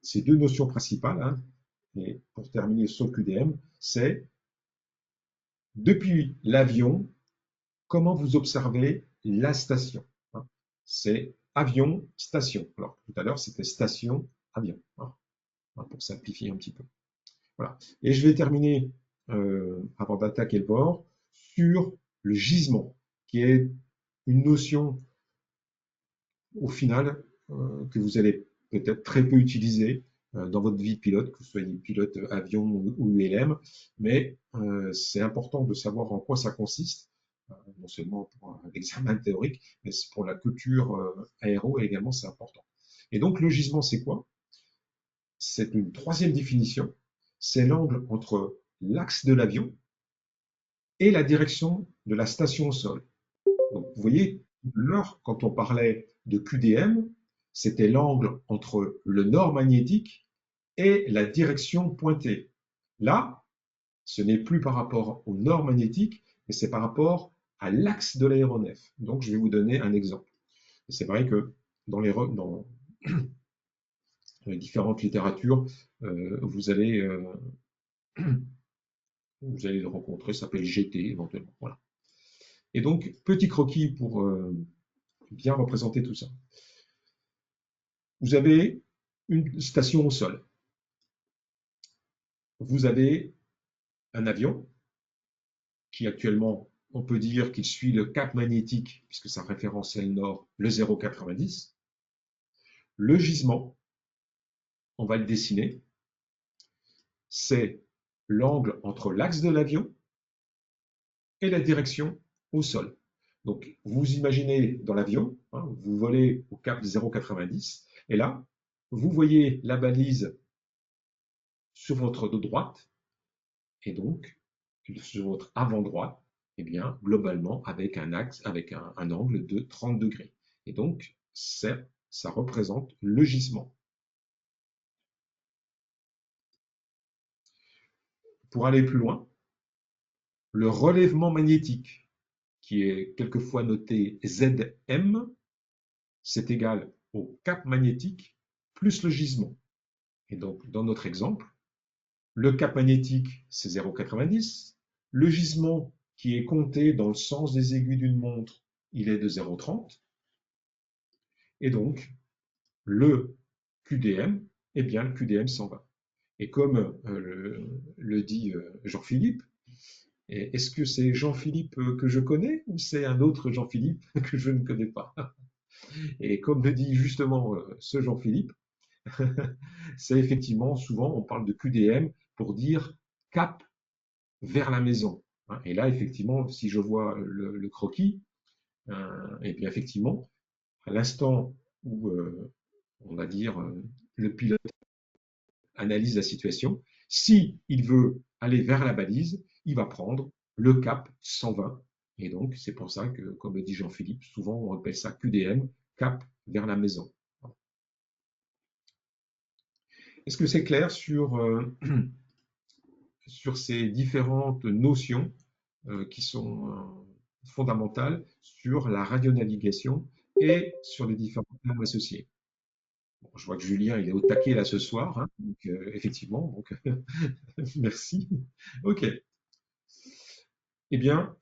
ces deux notions principales, hein. Et pour terminer sur le QDM, c'est depuis l'avion, comment vous observez la station, hein. C'est avion, station. Alors tout à l'heure, c'était station, avion, hein, pour simplifier un petit peu. Voilà. Et je vais terminer, avant d'attaquer le port, sur le gisement, qui est une notion au final, que vous allez peut-être très peu utiliser dans votre vie de pilote, que vous soyez pilote avion ou ULM, mais c'est important de savoir en quoi ça consiste, non seulement pour l'examen théorique, mais pour la culture aéro également, c'est important. Et donc le gisement, c'est quoi? C'est une troisième définition, c'est l'angle entre l'axe de l'avion et la direction de la station au sol. Donc, vous voyez, l'heure, quand on parlait de QDM, c'était l'angle entre le nord magnétique et la direction pointée. Là, ce n'est plus par rapport au nord magnétique, mais c'est par rapport à l'axe de l'aéronef. Donc, je vais vous donner un exemple. C'est vrai que dans dans les différentes littératures, vous allez, vous allez le rencontrer, ça s'appelle GT éventuellement. Voilà. Et donc, petit croquis pour bien représenter tout ça. Vous avez une station au sol. Vous avez un avion qui actuellement, on peut dire qu'il suit le cap magnétique, puisque sa référence est le nord, le 0,90. Le gisement, on va le dessiner, c'est l'angle entre l'axe de l'avion et la direction au sol. Donc, vous imaginez dans l'avion, hein, vous volez au cap 0,90, et là, vous voyez la balise sur votre dos droite, et donc sur votre avant droite, eh bien, globalement, avec un axe, avec un angle de 30 degrés. Et donc, ça représente le gisement. Pour aller plus loin, le relèvement magnétique, qui est quelquefois noté Zm, c'est égal au cap magnétique plus le gisement. Et donc, dans notre exemple, le cap magnétique, c'est 0,90. Le gisement, qui est compté dans le sens des aiguilles d'une montre, il est de 0,30. Et donc, le QDM, eh bien, le QDM 120. Et comme le dit Jean-Philippe, est-ce que c'est Jean-Philippe que je connais ou c'est un autre Jean-Philippe que je ne connais pas? Et comme le dit justement ce Jean-Philippe, c'est effectivement, souvent, on parle de QDM pour dire cap vers la maison. Et là, effectivement, si je vois le croquis, et bien effectivement, à l'instant où, on va dire, le pilote analyse la situation, si il veut aller vers la balise, il va prendre le cap 120. Et donc, c'est pour ça que, comme le dit Jean-Philippe, souvent on appelle ça QDM, cap vers la maison. Est-ce que c'est clair sur, sur ces différentes notions qui sont fondamentales sur la radionavigation et sur les différents termes associés? Bon, je vois que Julien il est au taquet là ce soir, hein, donc, effectivement, donc merci. Ok. Eh bien,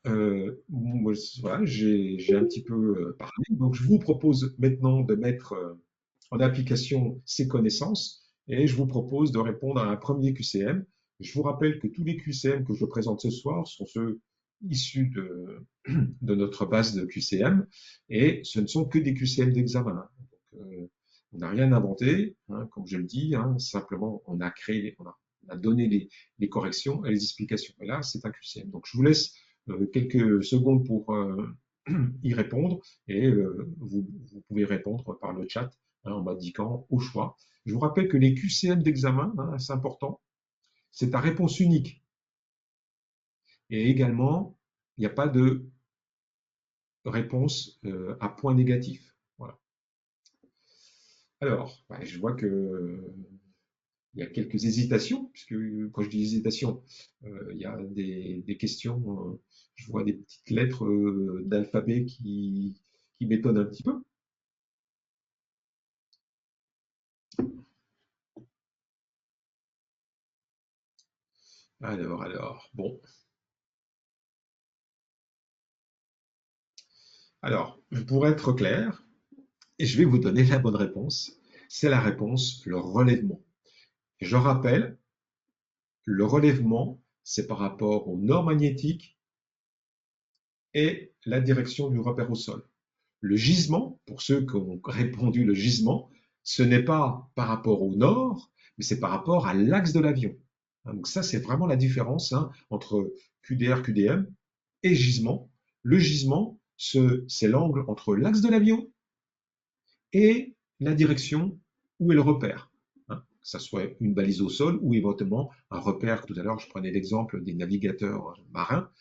moi, voilà, j'ai un petit peu parlé. Donc, je vous propose maintenant de mettre en application ces connaissances et je vous propose de répondre à un premier QCM. Je vous rappelle que tous les QCM que je présente ce soir sont ceux issus de notre base de QCM et ce ne sont que des QCM d'examen, hein. Donc, on n'a rien inventé, hein, comme je le dis, hein, simplement on a créé, on a donné les corrections et les explications. Et là, c'est un QCM. Donc, je vous laisse quelques secondes pour y répondre et vous pouvez répondre par le chat, hein, en m'indiquant au choix. Je vous rappelle que les QCM d'examen, hein, c'est important, c'est ta réponse unique. Et également, il n'y a pas de réponse à point négatif. Voilà. Alors, bah, je vois que il y a quelques hésitations, puisque quand je dis hésitation, il y a des questions, je vois des petites lettres d'alphabet qui m'étonnent un petit peu. Bon. Alors, pour être clair, et je vais vous donner la bonne réponse, c'est la réponse, le relèvement. Je rappelle, le relèvement, c'est par rapport au nord magnétique et la direction du repère au sol. Le gisement, pour ceux qui ont répondu le gisement, ce n'est pas par rapport au nord, mais c'est par rapport à l'axe de l'avion. Donc ça, c'est vraiment la différence, hein, entre QDR, QDM et gisement. Le gisement, c'est l'angle entre l'axe de l'avion et la direction où est le repère, hein, que ça soit une balise au sol ou éventuellement un repère. Tout à l'heure, je prenais l'exemple des navigateurs marins.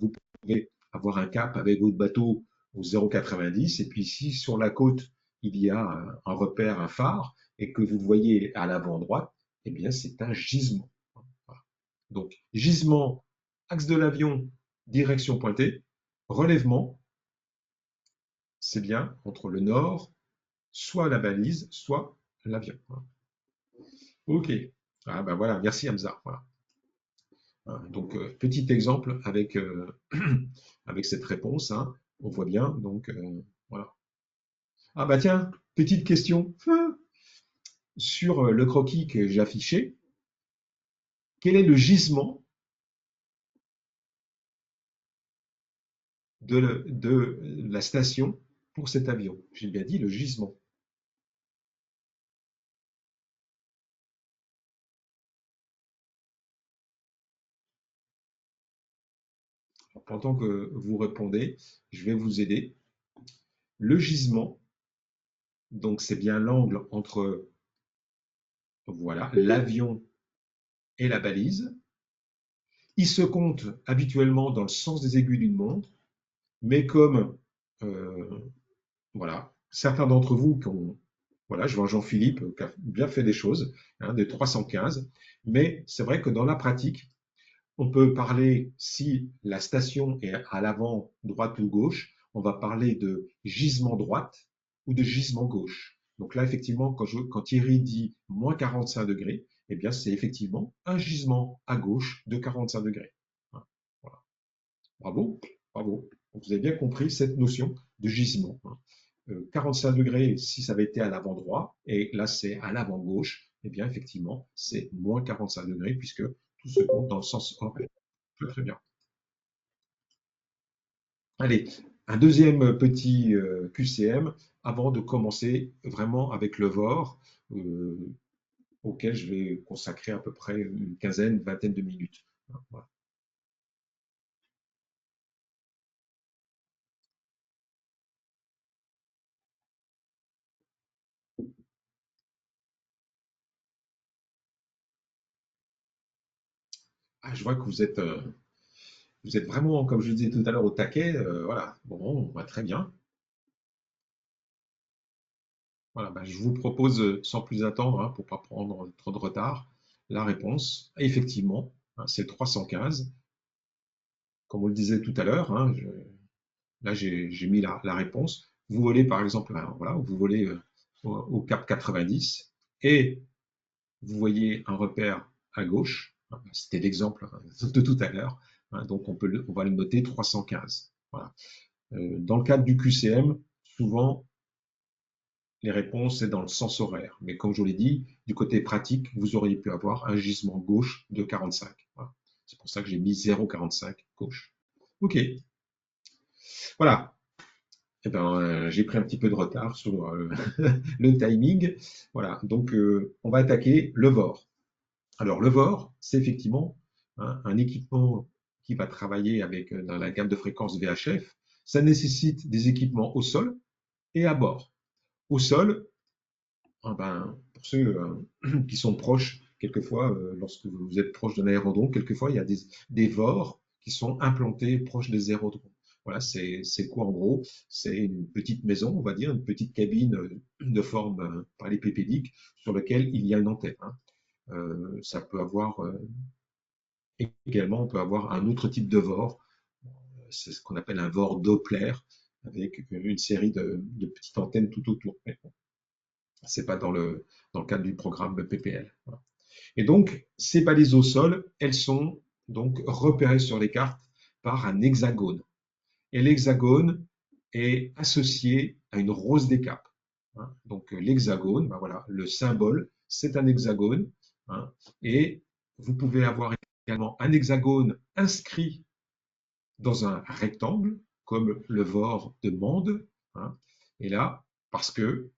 Vous pouvez avoir un cap avec votre bateau au 0,90 et puis si sur la côte il y a un repère, un phare et que vous le voyez à l'avant droite, eh bien c'est un gisement. Voilà. Donc gisement, axe de l'avion, direction pointée, relèvement, c'est bien entre le nord, soit la balise, soit l'avion. Voilà. Ok. Ah ben voilà, merci Hamza. Voilà. Hein, donc, petit exemple avec, avec cette réponse, hein, on voit bien. Donc, voilà. Ah bah tiens, petite question. Sur le croquis que j'ai affiché, quel est le gisement de la station pour cet avion? J'ai bien dit le gisement. Alors, pendant que vous répondez, je vais vous aider. Le gisement, donc c'est bien l'angle entre voilà l'avion et la balise. Il se compte habituellement dans le sens des aiguilles d'une montre, mais comme euh, voilà, certains d'entre vous qui ont, voilà, je vois Jean-Philippe qui a bien fait des choses, hein, des 315, mais c'est vrai que dans la pratique, on peut parler, si la station est à l'avant, droite ou gauche, on va parler de gisement droite ou de gisement gauche. Donc là, effectivement, quand Thierry dit moins 45 degrés, eh bien, c'est effectivement un gisement à gauche de 45 degrés. Hein, voilà. Bravo, bravo. Donc, vous avez bien compris cette notion de gisement. Hein. 45 degrés si ça avait été à l'avant droit, et là c'est à l'avant gauche, eh bien effectivement c'est moins 45 degrés puisque tout se compte dans le sens horaire. Très très bien. Allez, un deuxième petit QCM avant de commencer vraiment avec le VOR, euh, auquel je vais consacrer à peu près une quinzaine, vingtaine de minutes. Voilà. Ah, je vois que vous êtes vraiment, comme je le disais tout à l'heure, au taquet. Voilà, bon, bah, très bien. Voilà, bah, je vous propose, sans plus attendre, hein, pour pas prendre trop de retard, la réponse. Effectivement, hein, c'est le 315. Comme on le disait tout à l'heure, hein, là j'ai mis la réponse. Vous volez par exemple, hein, voilà, vous volez au cap 90 et vous voyez un repère à gauche. Hein, c'était l'exemple hein, de tout à l'heure. Hein, donc on va le noter 315. Voilà. Dans le cadre du QCM, souvent les réponses, c'est dans le sens horaire. Mais comme je vous l'ai dit, du côté pratique, vous auriez pu avoir un gisement gauche de 45. Voilà. C'est pour ça que j'ai mis 0,45 gauche. OK, voilà. Eh ben, j'ai pris un petit peu de retard sur le timing. Voilà, donc on va attaquer le VOR. Alors le VOR, c'est effectivement hein, un équipement qui va travailler avec dans la gamme de fréquences VHF. Ça nécessite des équipements au sol et à bord. Au sol, ah ben, pour ceux qui sont proches, quelquefois, lorsque vous êtes proche d'un aérodrome, quelquefois il y a des VOR qui sont implantés proches des aérodromes. Voilà, c'est quoi en gros? C'est une petite maison, on va dire, une petite cabine de forme parallélépipédique sur laquelle il y a une antenne. Hein. Ça peut avoir également, on peut avoir un autre type de VOR, c'est ce qu'on appelle un VOR Doppler, avec une série de petites antennes tout autour. Mais bon, c'est pas dans le cadre du programme PPL. Voilà. Et donc, ces balises au sol, elles sont donc repérées sur les cartes par un hexagone. Et l'hexagone est associé à une rose des capes. Hein. Donc, l'hexagone, ben voilà, le symbole, c'est un hexagone. Hein. Et vous pouvez avoir également un hexagone inscrit dans un rectangle, comme le VOR de Mende. Hein. Et là, parce que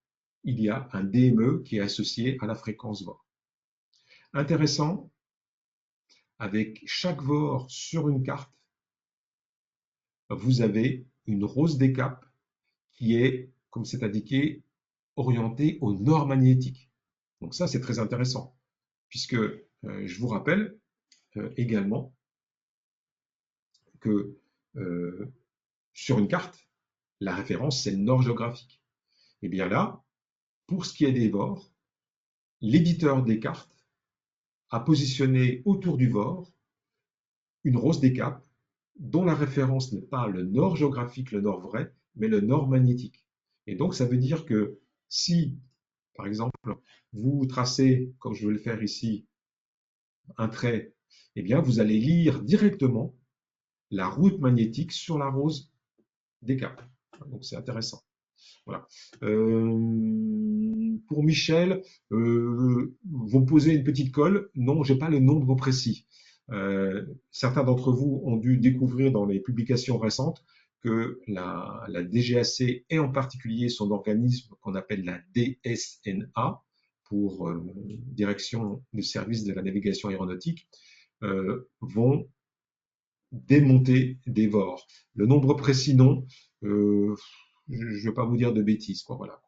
il y a un DME qui est associé à la fréquence VOR. Intéressant, avec chaque VOR sur une carte, vous avez une rose des capes qui est, comme c'est indiqué, orientée au nord magnétique. Donc ça, c'est très intéressant, puisque je vous rappelle également que sur une carte, la référence, c'est le nord géographique. Et bien là, pour ce qui est des VOR, l'éditeur des cartes a positionné autour du VOR une rose des capes dont la référence n'est pas le nord géographique, le nord vrai, mais le nord magnétique. Et donc, ça veut dire que si Par exemple, vous tracez, comme je vais le faire ici, un trait, eh bien, vous allez lire directement la route magnétique sur la rose des Caps. Donc, c'est intéressant. Voilà. Pour Michel, vous me posez une petite colle. Non, j'ai pas le nombre précis. Certains d'entre vous ont dû découvrir dans les publications récentes que la DGAC et en particulier son organisme qu'on appelle la DSNA pour Direction du service de la navigation aéronautique vont démonter des VOR. Le nombre précis non, je ne vais pas vous dire de bêtises, quoi, voilà.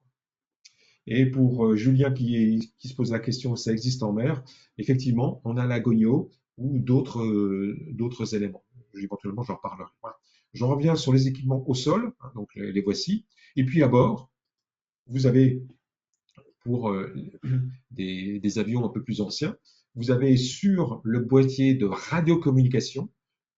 Et pour Julien qui se pose la question, ça existe en mer, effectivement, on a l'agonio ou d'autres éléments. Éventuellement, j'en parlerai. Voilà. J'en reviens sur les équipements au sol, hein, donc les voici. Et puis à bord, vous avez pour des avions un peu plus anciens, vous avez sur le boîtier de radiocommunication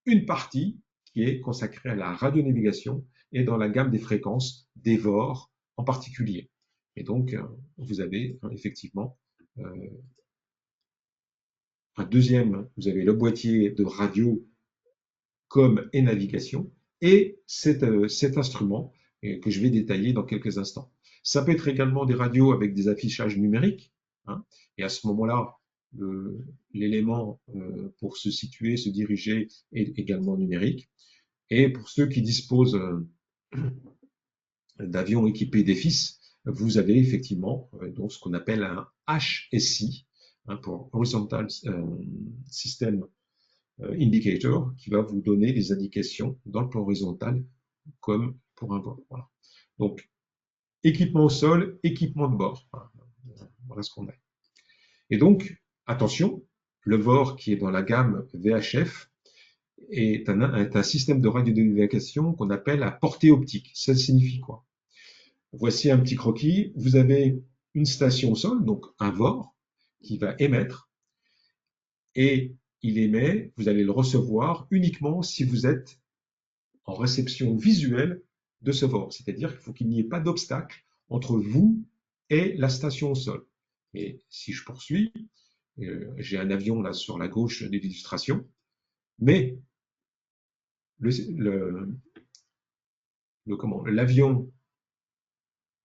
une partie qui est consacrée à la radionavigation et dans la gamme des fréquences des VOR en particulier. Et donc, vous avez effectivement un deuxième, vous avez le boîtier de radio com et navigation et cet instrument que je vais détailler dans quelques instants. Ça peut être également des radios avec des affichages numériques, hein, et à ce moment-là, l'élément pour se situer, se diriger est également numérique. Et pour ceux qui disposent d'avions équipés d'EFIS, vous avez effectivement donc ce qu'on appelle un HSI, hein, pour Horizontal System Indicator, qui va vous donner des indications dans le plan horizontal comme pour un vol. Voilà. Donc, équipement au sol, équipement de bord. Voilà ce qu'on a. Et donc, attention, le VOR qui est dans la gamme VHF est un système de radionavigation qu'on appelle à portée optique. Ça signifie quoi? Voici un petit croquis. Vous avez une station au sol, donc un VOR, qui va émettre, et il émet, vous allez le recevoir uniquement si vous êtes en réception visuelle de ce VOR. C'est-à-dire qu'il faut qu'il n'y ait pas d'obstacle entre vous et la station au sol. Et si je poursuis, j'ai un avion là sur la gauche de l'illustration, mais l'avion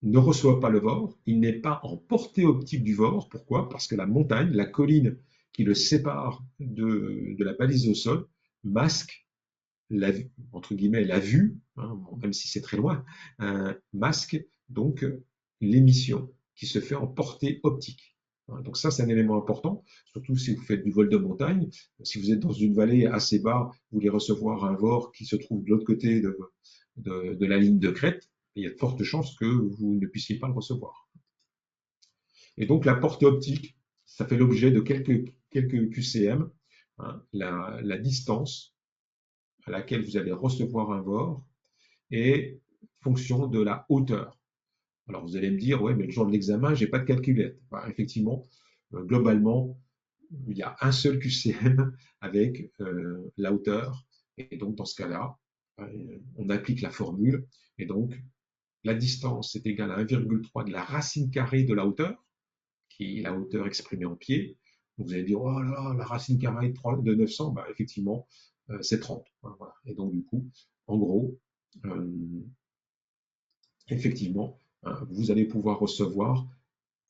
ne reçoit pas le VOR, il n'est pas en portée optique du VOR. Pourquoi? Parce que la montagne, la colline qui le sépare de la balise au sol, masque la, entre guillemets, la vue, hein, même si c'est très loin, masque donc l'émission qui se fait en portée optique. Donc ça, c'est un élément important, surtout si vous faites du vol de montagne. Si vous êtes dans une vallée assez bas, vous voulez recevoir un VOR qui se trouve de l'autre côté de la ligne de crête, il y a de fortes chances que vous ne puissiez pas le recevoir. Et donc la portée optique, ça fait l'objet de quelques QCM, hein, la distance à laquelle vous allez recevoir un VOR est fonction de la hauteur. Alors vous allez me dire, ouais, mais le jour de l'examen, j'ai pas de calculette. Bah, effectivement, globalement, il y a un seul QCM avec la hauteur. Et donc dans ce cas-là, on applique la formule. Et donc la distance est égale à 1,3 de la racine carrée de la hauteur, qui est la hauteur exprimée en pieds. Donc vous allez dire, oh là, la racine carrée de 900, bah, effectivement, c'est 30. Voilà. Et donc du coup, en gros, effectivement, vous allez pouvoir recevoir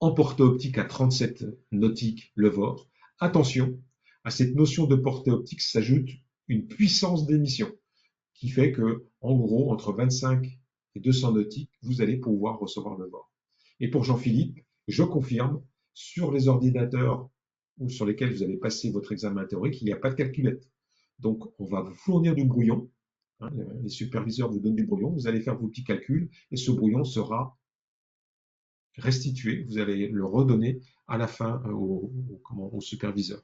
en portée optique à 37 nautiques le VOR. Attention, à cette notion de portée optique s'ajoute une puissance d'émission qui fait que, en gros, entre 25 et 200 nautiques, vous allez pouvoir recevoir le VOR. Et pour Jean-Philippe, je confirme, sur les ordinateurs ou sur lesquels vous allez passer votre examen théorique, il n'y a pas de calculette. Donc, on va vous fournir du brouillon. Hein, les superviseurs vous donnent du brouillon. Vous allez faire vos petits calculs et ce brouillon sera restitué. Vous allez le redonner à la fin au superviseur.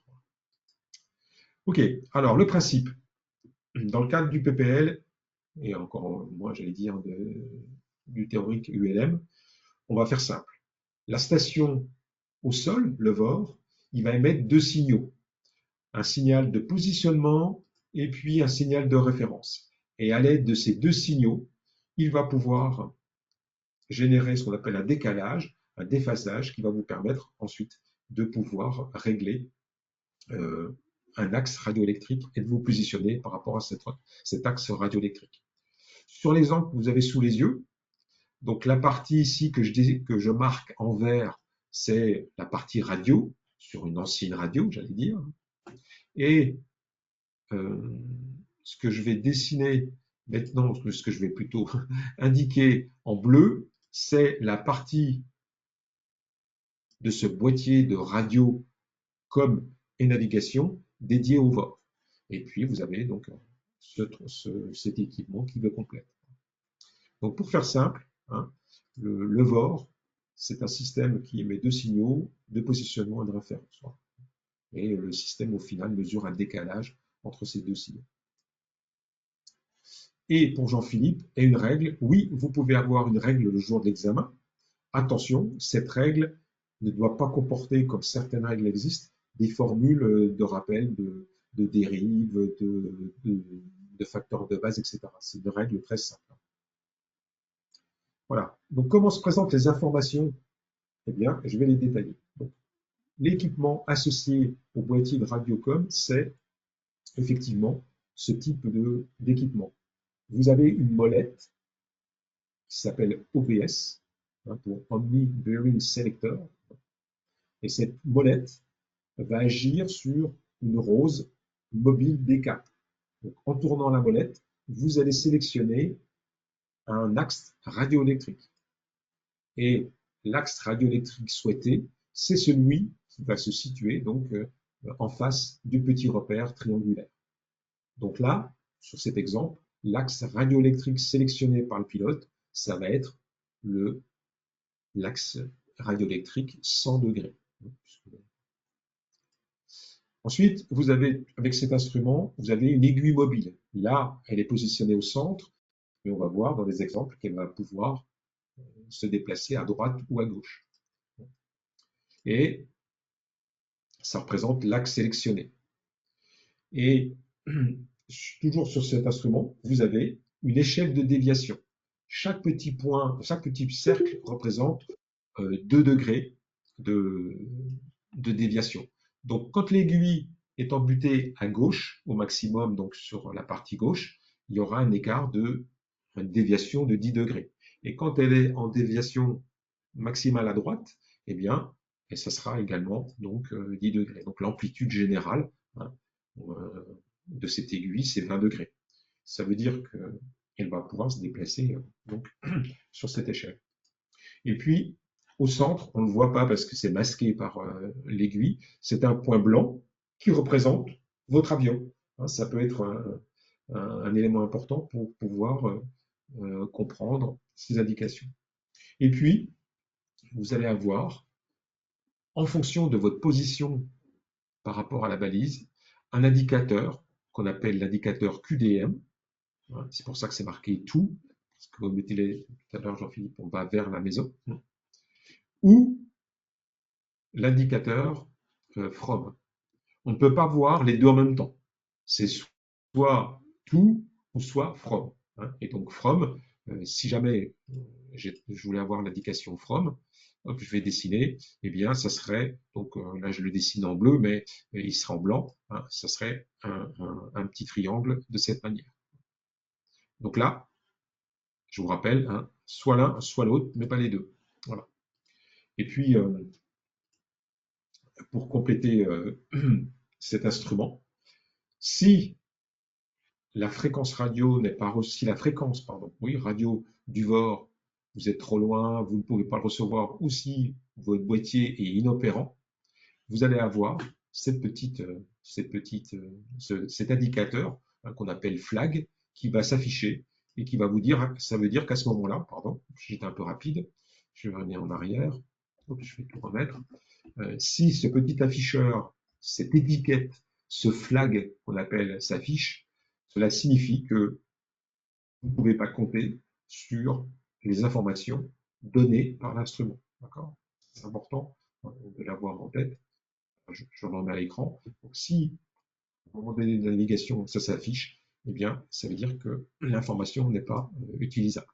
OK. Alors, le principe. Dans le cadre du PPL, et encore moi j'allais dire du théorique ULM, on va faire simple. La station au sol, le VOR, il va émettre deux signaux. Un signal de positionnement et puis un signal de référence. Et à l'aide de ces deux signaux, il va pouvoir générer ce qu'on appelle un décalage un déphasage qui va vous permettre ensuite de pouvoir régler un axe radioélectrique et de vous positionner par rapport à cet axe radioélectrique. Sur l'exemple que vous avez sous les yeux, donc la partie ici que je marque en vert, c'est la partie radio, sur une ancienne radio, j'allais dire. Et ce que je vais dessiner maintenant, ce que je vais plutôt indiquer en bleu, c'est la partie de ce boîtier de radio com et navigation dédié au VOR. Et puis vous avez donc cet équipement qui le complète. Donc pour faire simple, hein, le VOR, c'est un système qui émet deux signaux de positionnement et de référence. Et le système au final mesure un décalage entre ces deux signaux. Et pour Jean-Philippe, et une règle, oui, vous pouvez avoir une règle le jour de l'examen. Attention, cette règle ne doit pas comporter, comme certaines règles existent, des formules de rappel de dérives, de facteurs de base, etc. C'est une règle très simple. Voilà. Donc, comment se présentent les informations? Eh bien, je vais les détailler. L'équipement associé au boîtier de Radiocom, c'est effectivement ce type d'équipement. Vous avez une molette qui s'appelle OBS, hein, pour Omni Bearing Selector, et cette molette va agir sur une rose mobile D4. Donc, en tournant la molette, vous allez sélectionner un axe radioélectrique. Et l'axe radioélectrique souhaité, c'est celui qui va se situer donc en face du petit repère triangulaire. Donc là, sur cet exemple, l'axe radioélectrique sélectionné par le pilote, ça va être l'axe radioélectrique 100 degrés. Ensuite, vous avez, avec cet instrument, vous avez une aiguille mobile. Là, elle est positionnée au centre, et on va voir dans les exemples qu'elle va pouvoir se déplacer à droite ou à gauche. Et ça représente l'axe sélectionné. Et toujours sur cet instrument, vous avez une échelle de déviation. Chaque petit point, chaque petit cercle représente 2 degrés de déviation. Donc, quand l'aiguille est embutée à gauche, au maximum, donc sur la partie gauche, il y aura un écart une déviation de 10 degrés. Et quand elle est en déviation maximale à droite, eh bien, et ça sera également donc 10 degrés. Donc, l'amplitude générale, hein, de cette aiguille, c'est 20 degrés. Ça veut dire qu'elle va pouvoir se déplacer donc, sur cette échelle. Et puis, au centre, on ne le voit pas parce que c'est masqué par l'aiguille, c'est un point blanc qui représente votre avion. Hein, ça peut être un élément important pour pouvoir comprendre ces indications. Et puis, vous allez avoir, en fonction de votre position par rapport à la balise, un indicateur qu'on appelle l'indicateur QDM. Hein, c'est pour ça que c'est marqué tout, parce que vous mettez tout à l'heure, Jean-Philippe, on va vers la maison. Ou l'indicateur from. On ne peut pas voir les deux en même temps. C'est soit to ou soit from. Hein. Et donc from, si jamais je voulais avoir l'indication from, hop, je vais dessiner, eh bien ça serait, donc là je le dessine en bleu, mais il sera en blanc, hein, ça serait un petit triangle de cette manière. Donc là, je vous rappelle, hein, soit l'un, soit l'autre, mais pas les deux. Voilà. Et puis, pour compléter cet instrument, si la fréquence radio n'est pas reçue, si la fréquence, pardon, oui, radio du VOR, vous êtes trop loin, vous ne pouvez pas le recevoir, ou si votre boîtier est inopérant, vous allez avoir cet indicateur, hein, qu'on appelle flag, qui va s'afficher et qui va vous dire, ça veut dire qu'à ce moment-là, pardon, j'étais un peu rapide, je vais revenir en arrière, hop, je vais tout remettre. Si ce petit afficheur, cette étiquette, ce flag qu'on appelle s'affiche, cela signifie que vous ne pouvez pas compter sur les informations données par l'instrument. D'accord? C'est important de l'avoir en tête. Je le remets à l'écran. Donc, si au moment donné de la navigation, ça s'affiche, eh bien, ça veut dire que l'information n'est pas utilisable.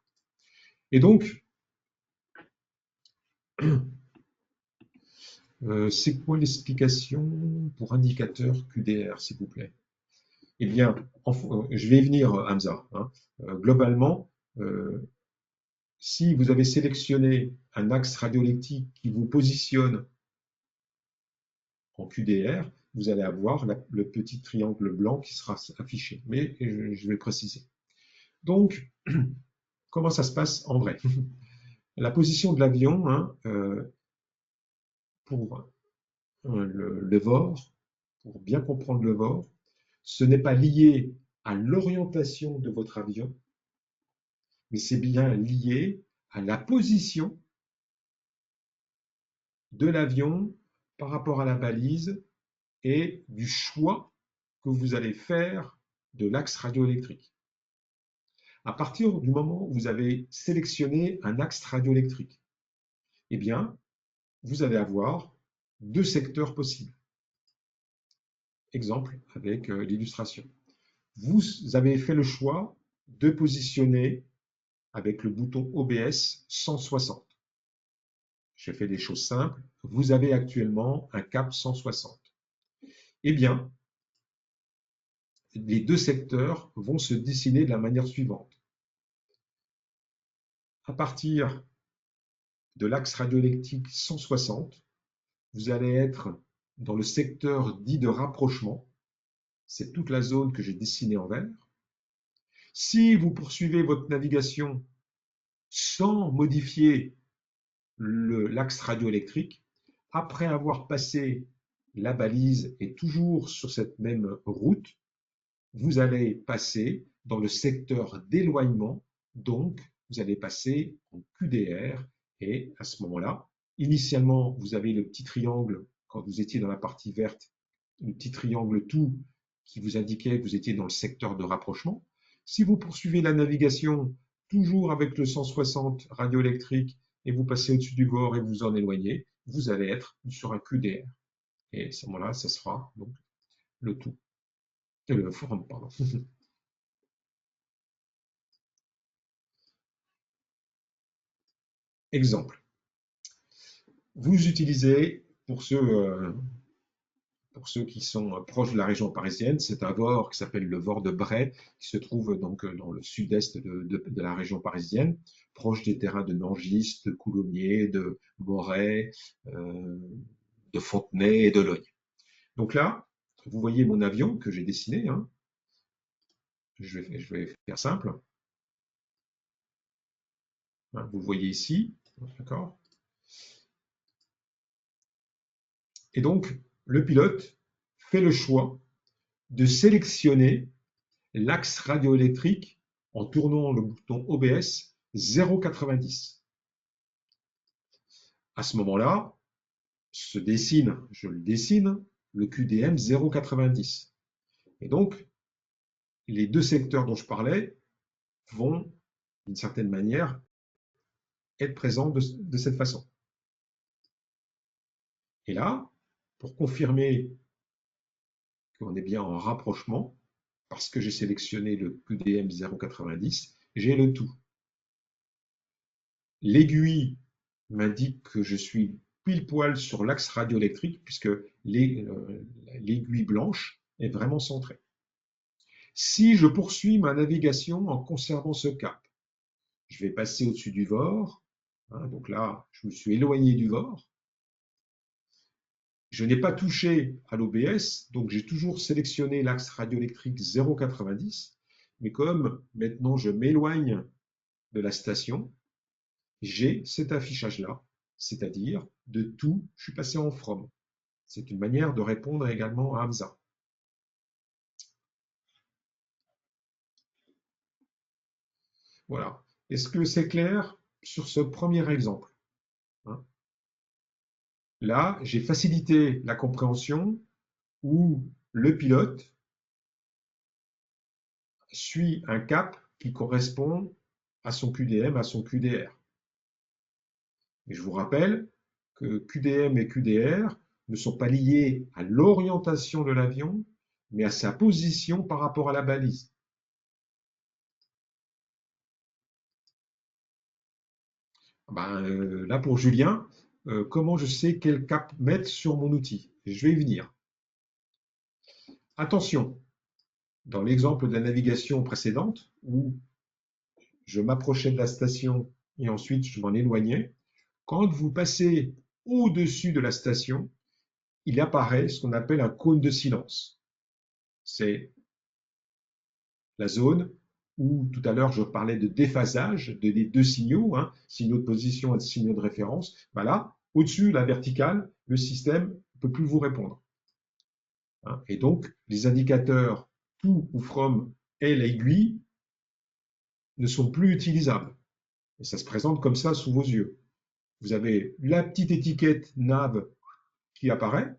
Et donc, C'est quoi l'explication pour indicateur QDR, s'il vous plaît? Eh bien, je vais y venir, Hamza, hein. Globalement, euh, si vous avez sélectionné un axe radioélectrique qui vous positionne en QDR, vous allez avoir le petit triangle blanc qui sera affiché. Mais je vais le préciser. Donc, comment ça se passe en vrai? La position de l'avion, hein, pour le VOR, pour bien comprendre le VOR, ce n'est pas lié à l'orientation de votre avion, mais c'est bien lié à la position de l'avion par rapport à la balise et du choix que vous allez faire de l'axe radioélectrique. À partir du moment où vous avez sélectionné un axe radioélectrique, eh bien, vous allez avoir deux secteurs possibles. Exemple avec l'illustration. Vous avez fait le choix de positionner avec le bouton OBS 160. J'ai fait des choses simples. Vous avez actuellement un cap 160. Eh bien, les deux secteurs vont se dessiner de la manière suivante. À partir de l'axe radioélectrique 160, vous allez être dans le secteur dit de rapprochement. C'est toute la zone que j'ai dessinée en vert. Si vous poursuivez votre navigation sans modifier l'axe radioélectrique, après avoir passé la balise et toujours sur cette même route, vous allez passer dans le secteur d'éloignement, donc vous allez passer en QDR et à ce moment-là, initialement, vous avez le petit triangle quand vous étiez dans la partie verte, le petit triangle tout qui vous indiquait que vous étiez dans le secteur de rapprochement. Si vous poursuivez la navigation toujours avec le 160 radioélectrique et vous passez au-dessus du VOR et vous en éloignez, vous allez être sur un QDR. Et à ce moment-là, ça sera donc le tout. Le forum, pardon. Exemple. Vous utilisez, pour ceux qui sont proches de la région parisienne, c'est un VOR qui s'appelle le VOR de Bray, qui se trouve donc dans le sud-est de la région parisienne, proche des terrains de Nangis, de Coulommiers, de Moret, de Fontenay et de Logne. Donc là, vous voyez mon avion que j'ai dessiné, hein. Je vais faire simple. Hein, vous le voyez ici, d'accord? Et donc, le pilote fait le choix de sélectionner l'axe radioélectrique en tournant le bouton OBS 0,90. À ce moment-là, se dessine, je le dessine, le QDM 0,90. Et donc, les deux secteurs dont je parlais vont, d'une certaine manière, être présents de cette façon. Et là, pour confirmer qu'on est bien en rapprochement, parce que j'ai sélectionné le QDM 0,90, j'ai le tout. L'aiguille m'indique que je suis pile poil sur l'axe radioélectrique puisque l'aiguille blanche est vraiment centrée. Si je poursuis ma navigation en conservant ce cap, je vais passer au-dessus du VOR, hein, donc là je me suis éloigné du VOR, je n'ai pas touché à l'OBS, donc j'ai toujours sélectionné l'axe radioélectrique 0,90, mais comme maintenant je m'éloigne de la station, j'ai cet affichage-là, c'est-à-dire de tout, je suis passé en from. C'est une manière de répondre également à Hamza. Voilà. Est-ce que c'est clair sur ce premier exemple? Hein? Là, j'ai facilité la compréhension où le pilote suit un cap qui correspond à son QDM, à son QDR. Mais je vous rappelle que QDM et QDR ne sont pas liés à l'orientation de l'avion, mais à sa position par rapport à la balise. Ben, là, pour Julien, comment je sais quel cap mettre sur mon outil? Je vais y venir. Attention, dans l'exemple de la navigation précédente, où je m'approchais de la station et ensuite je m'en éloignais, quand vous passez au-dessus de la station, il apparaît ce qu'on appelle un cône de silence. C'est la zone où tout à l'heure je parlais de déphasage des deux signaux, hein, signaux de position et signaux de référence. Ben là, au-dessus, la verticale, le système ne peut plus vous répondre, hein. Et donc, les indicateurs to ou from et l'aiguille ne sont plus utilisables. Et ça se présente comme ça sous vos yeux. Vous avez la petite étiquette nav qui apparaît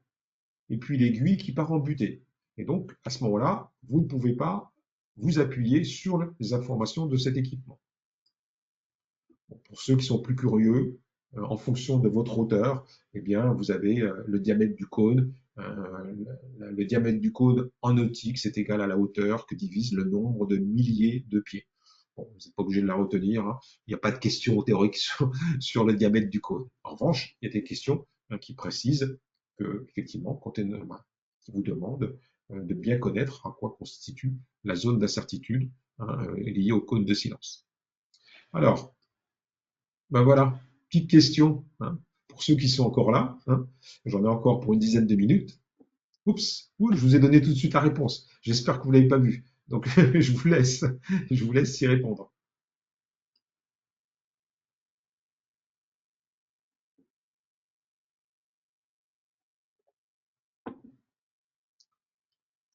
et puis l'aiguille qui part en butée. Et donc, à ce moment-là, vous ne pouvez pas vous appuyer sur les informations de cet équipement. Bon, pour ceux qui sont plus curieux, en fonction de votre hauteur, eh bien, vous avez le diamètre du cône. Le diamètre du cône en nautique, c'est égal à la hauteur que divise le nombre de milliers de pieds. Bon, vous n'êtes pas obligé de la retenir, hein. Il n'y a pas de question théorique sur le diamètre du cône. En revanche, il y a des questions qui précisent que, effectivement, quand qui vous demande de bien connaître à quoi constitue la zone d'incertitude, hein, liée au cône de silence. Alors, ben voilà, petite question, hein, pour ceux qui sont encore là, hein. J'en ai encore pour une dizaine de minutes. Oups, je vous ai donné tout de suite la réponse. J'espère que vous ne l'avez pas vue. Donc je vous laisse y répondre.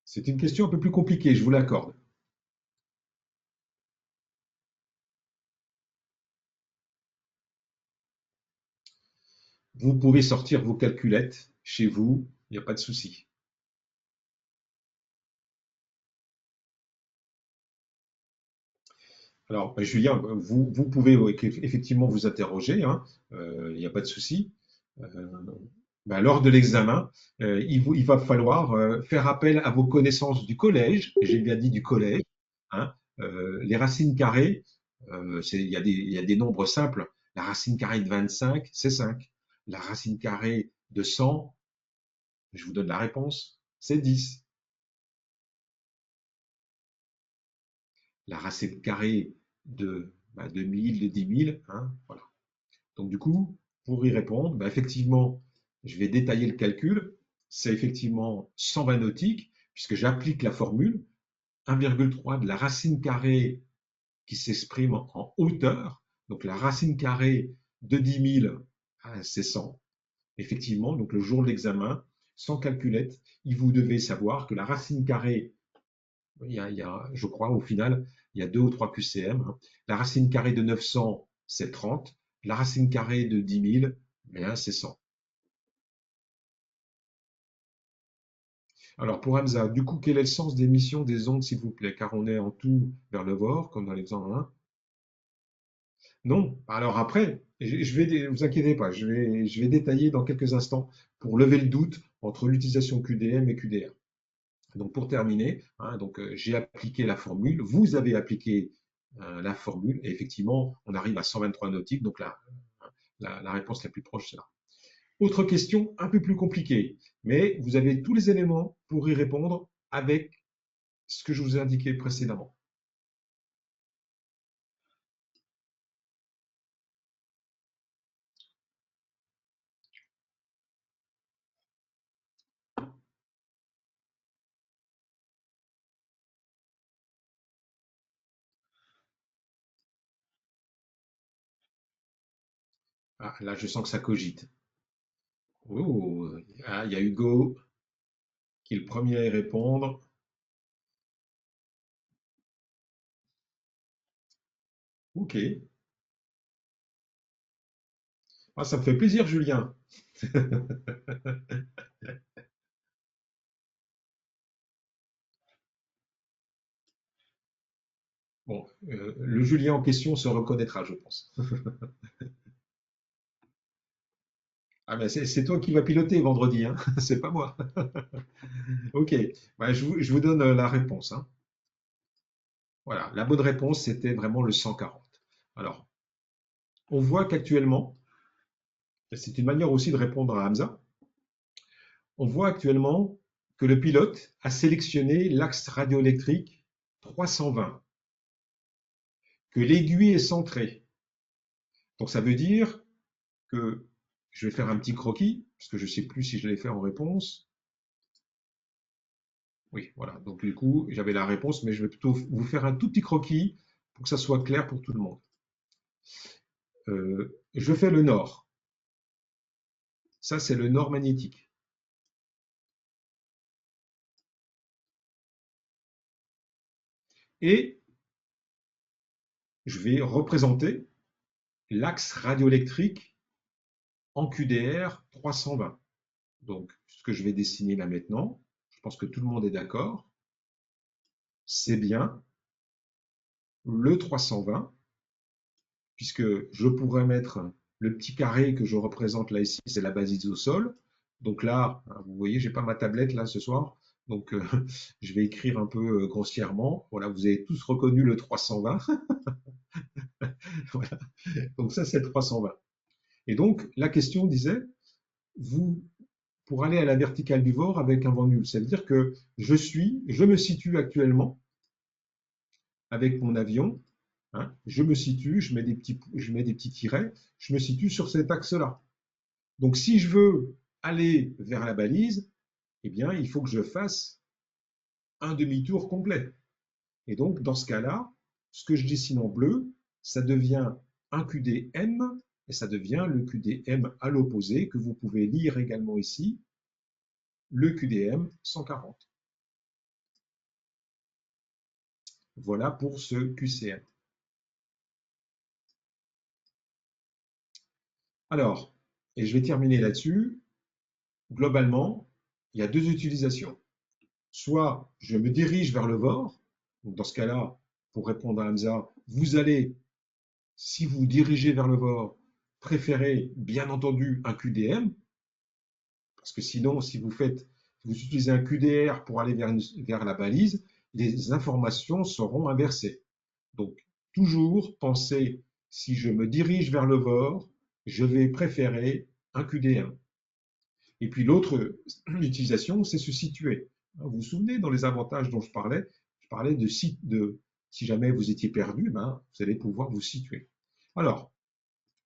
C'est une question un peu plus compliquée, je vous l'accorde. Vous pouvez sortir vos calculettes chez vous, il n'y a pas de souci. Alors, Julien, vous pouvez effectivement vous interroger, hein, il n'y a pas de souci. Euh, ben, lors de l'examen, il va falloir faire appel à vos connaissances du collège, j'ai bien dit du collège, hein. Les racines carrées, il y a des nombres simples. La racine carrée de 25, c'est 5. La racine carrée de 100, je vous donne la réponse, c'est 10. La racine carrée de 1000, de 10 000, hein, voilà. Donc du coup, pour y répondre, bah, effectivement, je vais détailler le calcul. C'est effectivement 120 nautiques, puisque j'applique la formule 1,3 de la racine carrée qui s'exprime en hauteur. Donc la racine carrée de 10 000, c'est 100. Effectivement, donc le jour de l'examen, sans calculette, vous devez savoir que la racine carrée, je crois, au final, il y a 2 ou 3 QCM, hein. La racine carrée de 900, c'est 30. La racine carrée de 10 000, c'est 100. Alors pour Hamza, du coup, quel est le sens d'émission des ondes, s'il vous plaît? Car on est en tout vers le bord, comme dans l'exemple 1. Non. Alors après, vous inquiétez pas, je vais détailler dans quelques instants pour lever le doute entre l'utilisation QDM et QDR. Donc pour terminer, hein, donc j'ai appliqué la formule, vous avez appliqué la formule, et effectivement, on arrive à 123 nautiques, donc la réponse la plus proche, c'est là. Autre question un peu plus compliquée, mais vous avez tous les éléments pour y répondre avec ce que je vous ai indiqué précédemment. Ah, là, je sens que ça cogite. Oh, ah, il y a Hugo qui est le premier à y répondre. Ok. Ah, ça me fait plaisir, Julien. Bon, le Julien en question se reconnaîtra, je pense. Ah ben c'est toi qui vas piloter vendredi, hein. C'est pas moi. Ok, bah, je vous donne la réponse, hein. Voilà, la bonne réponse, c'était vraiment le 140. Alors, on voit qu'actuellement, C'est une manière aussi de répondre à Hamza. On voit actuellement que le pilote a sélectionné l'axe radioélectrique 320, que l'aiguille est centrée. Donc ça veut dire que je vais faire un petit croquis, parce que je ne sais plus si je l'ai fait en réponse. Oui, voilà. Donc du coup, j'avais la réponse, mais je vais plutôt vous faire un tout petit croquis pour que ça soit clair pour tout le monde. Je fais le nord. Ça, c'est le nord magnétique. Et je vais représenter l'axe radioélectrique en QDR 320. Donc, ce que je vais dessiner là maintenant, je pense que tout le monde est d'accord, c'est bien le 320, puisque je pourrais mettre le petit carré que je représente là ici, c'est la basise au sol. Donc là, vous voyez, j'ai pas ma tablette là ce soir, donc je vais écrire un peu grossièrement. Voilà, vous avez tous reconnu le 320. Voilà. Donc ça, c'est le 320. Et donc, la question disait, vous, pour aller à la verticale du VOR avec un vent nul, ça veut dire que je me situe actuellement avec mon avion, hein, je me situe, je mets des petits tirets, je me situe sur cet axe-là. Donc, si je veux aller vers la balise, eh bien, il faut que je fasse un demi-tour complet. Et donc, dans ce cas-là, ce que je dessine en bleu, ça devient un QDM, et ça devient le QDM à l'opposé, que vous pouvez lire également ici, le QDM 140. Voilà pour ce QCM. Alors, et je vais terminer là-dessus, globalement, il y a deux utilisations. Soit je me dirige vers le VOR, donc dans ce cas-là, pour répondre à Hamza, vous allez, si vous dirigez vers le VOR, préférer bien entendu un QDM, parce que sinon, si vous utilisez un QDR pour aller vers la balise, les informations seront inversées. Donc, toujours penser, si je me dirige vers le VOR, je vais préférer un QDM. Et puis l'autre utilisation, c'est se situer. Vous vous souvenez, dans les avantages dont je parlais de si jamais vous étiez perdu, ben, vous allez pouvoir vous situer. Alors,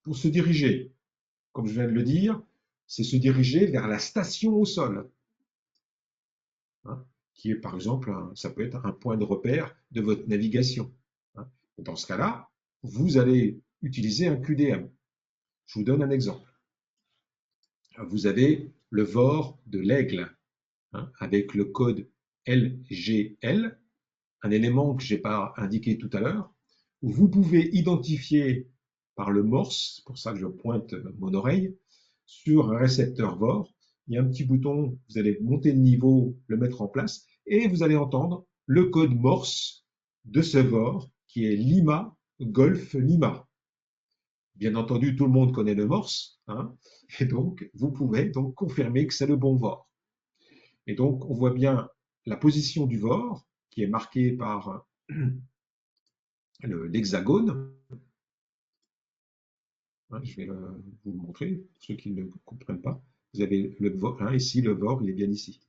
pour se diriger, comme je viens de le dire, c'est se diriger vers la station au sol, hein, qui est par exemple, ça peut être un point de repère de votre navigation. Hein. Dans ce cas-là, vous allez utiliser un QDM. Je vous donne un exemple. Vous avez le VOR de l'Aigle, hein, avec le code LGL, un élément que je n'ai pas indiqué tout à l'heure. Vous pouvez identifier par le morse, c'est pour ça que je pointe mon oreille, sur un récepteur VOR. Il y a un petit bouton, vous allez monter le niveau, le mettre en place, et vous allez entendre le code morse de ce VOR qui est Lima Golf Lima. Bien entendu, tout le monde connaît le morse, hein, et donc vous pouvez donc confirmer que c'est le bon VOR. Et donc on voit bien la position du VOR qui est marquée par l'hexagone. Hein, je vais vous le montrer pour ceux qui ne comprennent pas. Vous avez le VOR, hein, ici le VOR, il est bien ici.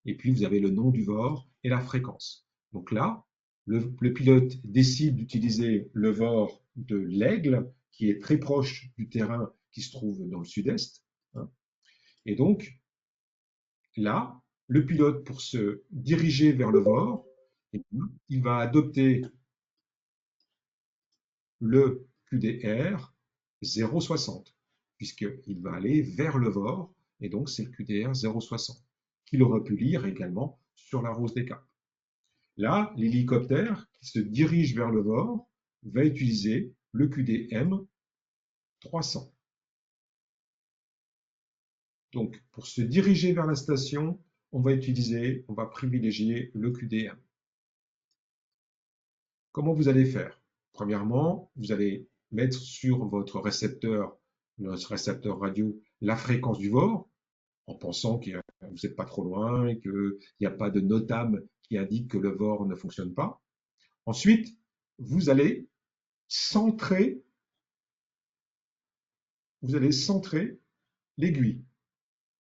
Et puis vous avez le nom du VOR et la fréquence. Donc là, le pilote décide d'utiliser le VOR de l'Aigle, qui est très proche du terrain qui se trouve dans le sud-est. Hein. Et donc, là, le pilote, pour se diriger vers le VOR, il va adopter le QDR 0,60, puisqu'il va aller vers le VOR, et donc c'est le QDR 0,60, qu'il aurait pu lire également sur la rose des Caps. Là, l'hélicoptère qui se dirige vers le VOR va utiliser le QDM 300. Donc, pour se diriger vers la station, on va privilégier le QDM. Comment vous allez faire? Premièrement, vous allez mettre sur votre récepteur radio, la fréquence du VOR, en pensant que vous n'êtes pas trop loin et qu'il n'y a pas de NOTAM qui indique que le VOR ne fonctionne pas. Ensuite, vous allez centrer, l'aiguille.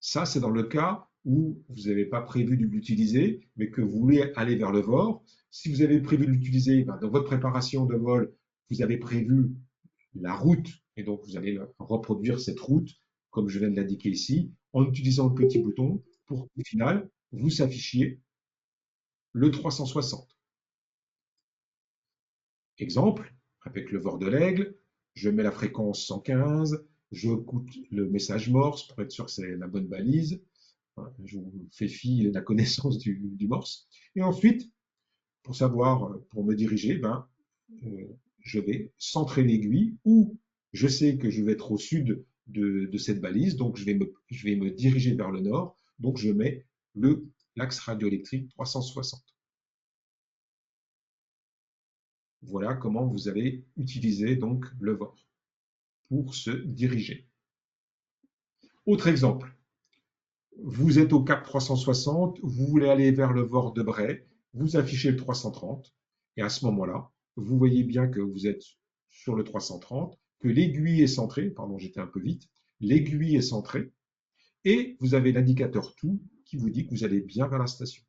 Ça, c'est dans le cas où vous n'avez pas prévu de l'utiliser, mais que vous voulez aller vers le VOR. Si vous avez prévu de l'utiliser, ben, dans votre préparation de vol, vous avez prévu la route, et donc vous allez reproduire cette route, comme je viens de l'indiquer ici, en utilisant le petit bouton pour qu'au final, vous affichiez le 360. Exemple, avec le VOR de l'aigle, je mets la fréquence 115, je écoute le message Morse pour être sûr que c'est la bonne balise. Je vous fais fi de la connaissance du Morse. Et ensuite, pour savoir, pour me diriger, ben, euh, je vais centrer l'aiguille ou je sais que je vais être au sud de cette balise, donc je vais me diriger vers le nord, donc je mets l'axe radioélectrique 360. Voilà comment vous allez utiliser donc le VOR pour se diriger. Autre exemple, vous êtes au cap 360, vous voulez aller vers le VOR de Bray, vous affichez le 330, et à ce moment-là, vous voyez bien que vous êtes sur le 330, que l'aiguille est centrée, pardon, j'étais un peu vite, l'aiguille est centrée, et vous avez l'indicateur tout qui vous dit que vous allez bien vers la station.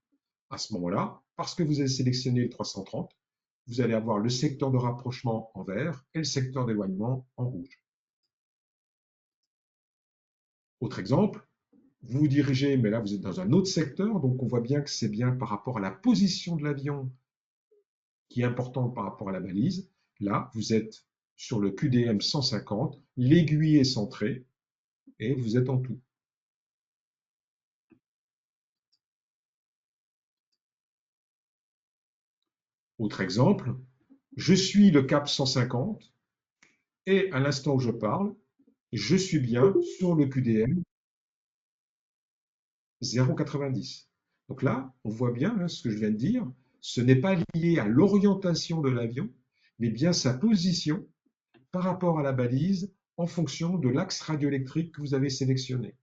À ce moment-là, parce que vous avez sélectionné le 330, vous allez avoir le secteur de rapprochement en vert et le secteur d'éloignement en rouge. Autre exemple, vous vous dirigez, mais là vous êtes dans un autre secteur, donc on voit bien que c'est bien par rapport à la position de l'avion qui est importante par rapport à la balise. Là, vous êtes sur le QDM 150, l'aiguille est centrée et vous êtes en tout. Autre exemple, je suis le cap 150 et à l'instant où je parle, je suis bien sur le QDM 0,90. Donc là, on voit bien hein, ce que je viens de dire. Ce n'est pas lié à l'orientation de l'avion, mais bien sa position par rapport à la balise en fonction de l'axe radioélectrique que vous avez sélectionné.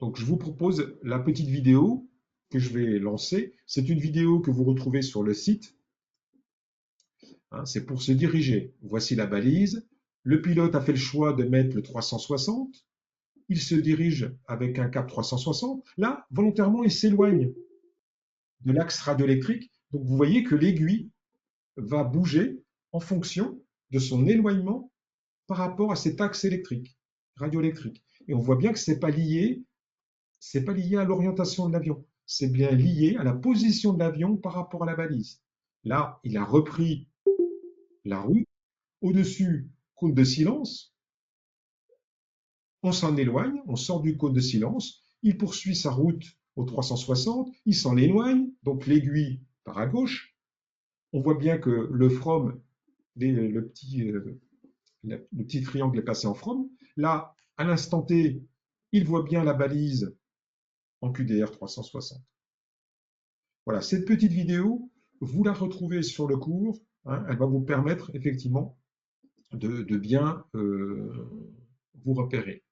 Donc je vous propose la petite vidéo que je vais lancer. C'est une vidéo que vous retrouvez sur le site. Hein, c'est pour se diriger. Voici la balise. Le pilote a fait le choix de mettre le 360. Il se dirige avec un cap 360. Là, volontairement, il s'éloigne de l'axe radioélectrique. Donc vous voyez que l'aiguille va bouger en fonction de son éloignement par rapport à cet axe électrique, radioélectrique. Et on voit bien que c'est pas lié à l'orientation de l'avion, c'est bien lié à la position de l'avion par rapport à la balise. Là, il a repris la route. Au-dessus, cône de silence. On s'en éloigne, on sort du cône de silence. Il poursuit sa route au 360, il s'en éloigne, donc l'aiguille part à gauche. On voit bien que le from, le petit triangle est passé en from. Là, à l'instant T, il voit bien la balise en QDR 360. Voilà, cette petite vidéo, vous la retrouvez sur le cours. Hein, elle va vous permettre effectivement de bien vous repérer.